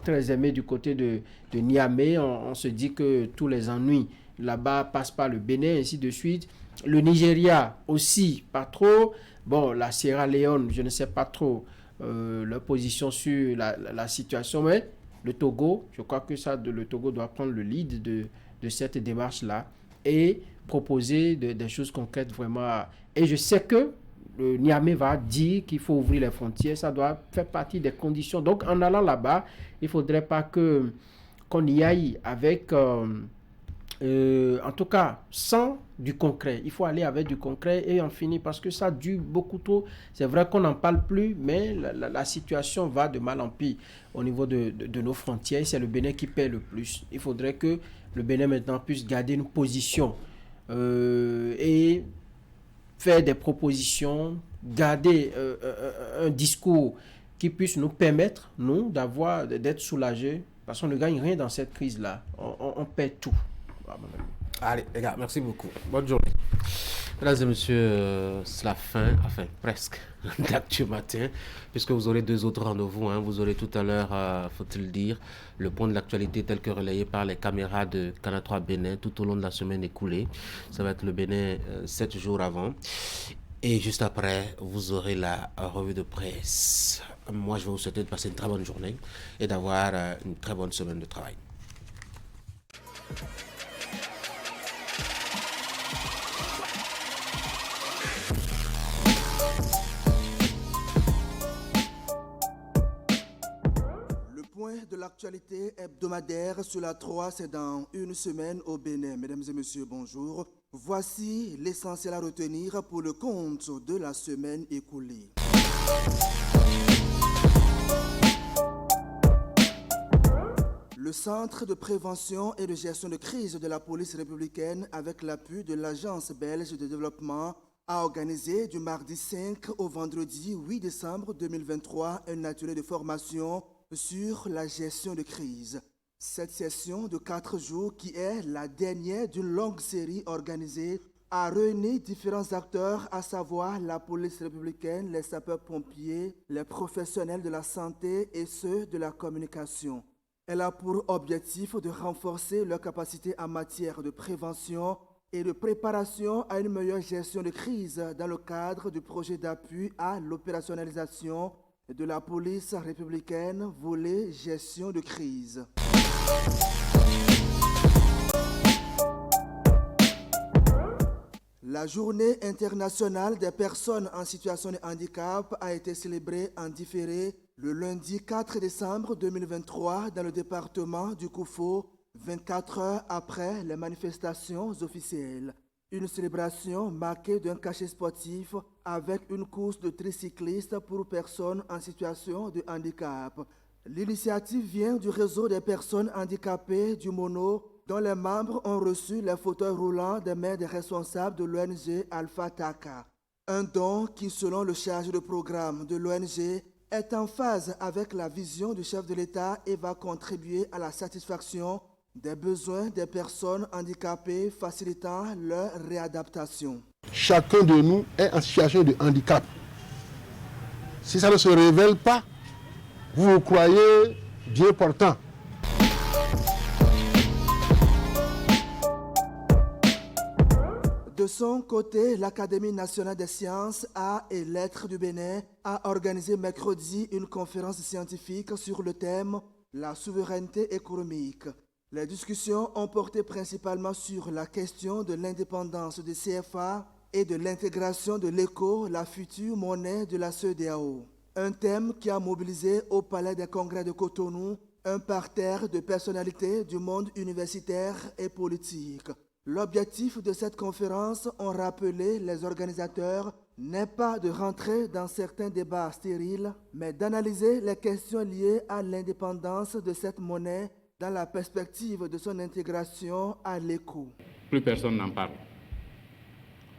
très aimé du côté de Niamey. On se dit que tous les ennuis là-bas passent par le Bénin, ainsi de suite. Le Nigeria aussi, pas trop. Bon, la Sierra Leone, je ne sais pas trop leur position sur la situation, mais le Togo, je crois que le Togo doit prendre le lead de cette démarche-là et proposer des choses concrètes vraiment. Et je sais que le Niamey va dire qu'il faut ouvrir les frontières, ça doit faire partie des conditions. Donc, en allant là-bas, il ne faudrait pas qu'on y aille avec... en tout cas, sans du concret. Il faut aller avec du concret et en finir parce que ça dure beaucoup trop. C'est vrai qu'on n'en parle plus, mais la situation va de mal en pire au niveau de nos frontières. C'est le Bénin qui paie le plus. Il faudrait que le Bénin maintenant puisse garder une position et faire des propositions, garder un discours qui puisse nous permettre, nous, d'être soulagés parce qu'on ne gagne rien dans cette crise-là. On perd tout. Allez, les gars, merci beaucoup. Bonne journée. Mesdames et messieurs, c'est la fin, enfin presque, d'Actu Matin, puisque vous aurez 2 autres rendez-vous. Vous aurez tout à l'heure, faut-il dire, le point de l'actualité tel que relayé par les caméras de Canal 3 Bénin tout au long de la semaine écoulée. Ça va être le Bénin 7 jours avant. Et juste après, vous aurez la revue de presse. Moi, je vais vous souhaiter de passer une très bonne journée et d'avoir une très bonne semaine de travail. De l'actualité hebdomadaire sur la 3, c'est dans une semaine au Bénin. Mesdames et messieurs, bonjour. Voici l'essentiel à retenir pour le compte de la semaine écoulée. Le Le Centre de prévention et de gestion de crise de la police républicaine, avec l'appui de l'Agence belge de développement, a organisé du mardi 5 au vendredi 8 décembre 2023 un atelier de formation sur la gestion de crise. Cette session de 4 jours, qui est la dernière d'une longue série organisée, a réuni différents acteurs, à savoir la police républicaine, les sapeurs-pompiers, les professionnels de la santé et ceux de la communication. Elle a pour objectif de renforcer leurs capacités en matière de prévention et de préparation à une meilleure gestion de crise dans le cadre du projet d'appui à l'opérationnalisation de la police républicaine, volet gestion de crise. La Journée internationale des personnes en situation de handicap a été célébrée en différé le lundi 4 décembre 2023 dans le département du Koufo, 24 heures après les manifestations officielles. Une célébration marquée d'un cachet sportif avec une course de tricyclistes pour personnes en situation de handicap. L'initiative vient du réseau des personnes handicapées du Mono, dont les membres ont reçu les fauteuils roulants des mains des responsables de l'ONG Alpha Taka. Un don qui, selon le chargé de programme de l'ONG, est en phase avec la vision du chef de l'État et va contribuer à la satisfaction des besoins des personnes handicapées, facilitant leur réadaptation. Chacun de nous est en situation de handicap. Si ça ne se révèle pas, vous vous croyez bien portant. De son côté, l'Académie nationale des sciences, arts et lettres du Bénin a organisé mercredi une conférence scientifique sur le thème « La souveraineté économique ». Les discussions ont porté principalement sur la question de l'indépendance du CFA et de l'intégration de l'ECO, la future monnaie de la CEDEAO. Un thème qui a mobilisé au Palais des Congrès de Cotonou un parterre de personnalités du monde universitaire et politique. L'objectif de cette conférence, ont rappelé les organisateurs, n'est pas de rentrer dans certains débats stériles, mais d'analyser les questions liées à l'indépendance de cette monnaie dans la perspective de son intégration à l'ECO. Plus personne n'en parle.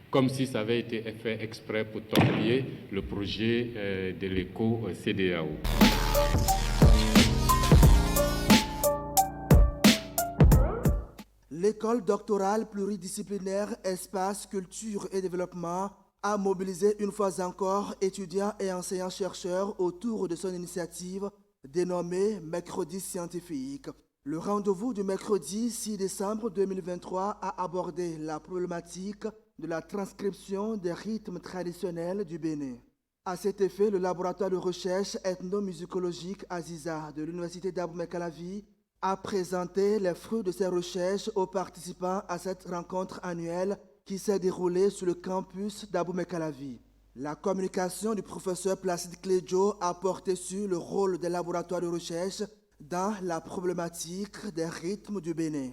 Comme si ça avait été fait exprès pour torpiller le projet de l'ECO CEDEAO. L'école doctorale pluridisciplinaire Espace, Culture et Développement a mobilisé une fois encore étudiants et enseignants-chercheurs autour de son initiative dénommée Mercredi scientifique. Le rendez-vous du mercredi 6 décembre 2023 a abordé la problématique de la transcription des rythmes traditionnels du Bénin. À cet effet, le laboratoire de recherche ethnomusicologique Aziza de l'Université d'Abomey-Calavi a présenté les fruits de ses recherches aux participants à cette rencontre annuelle qui s'est déroulée sur le campus d'Abomey-Calavi. La communication du professeur Placide Clédio a porté sur le rôle des laboratoires de recherche dans la problématique des rythmes du Bénin.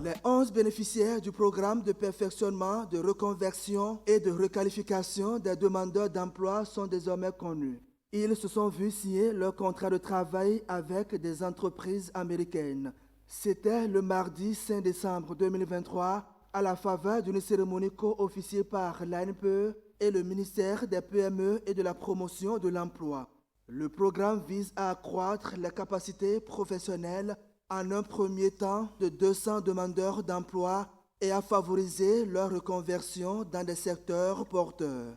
Les 11 bénéficiaires du programme de perfectionnement, de reconversion et de requalification des demandeurs d'emploi sont désormais connus. Ils se sont vus signer leur contrat de travail avec des entreprises américaines. C'était le mardi 5 décembre 2023 à la faveur d'une cérémonie co-officiée par l'ANPE et le ministère des PME et de la promotion de l'emploi. Le programme vise à accroître les capacités professionnelles en un premier temps de 200 demandeurs d'emploi et à favoriser leur reconversion dans des secteurs porteurs.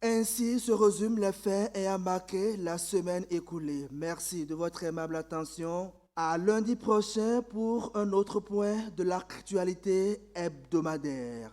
Ainsi se résument les faits ayant marqué la semaine écoulée. Merci de votre aimable attention. À lundi prochain pour un autre point de l'actualité hebdomadaire.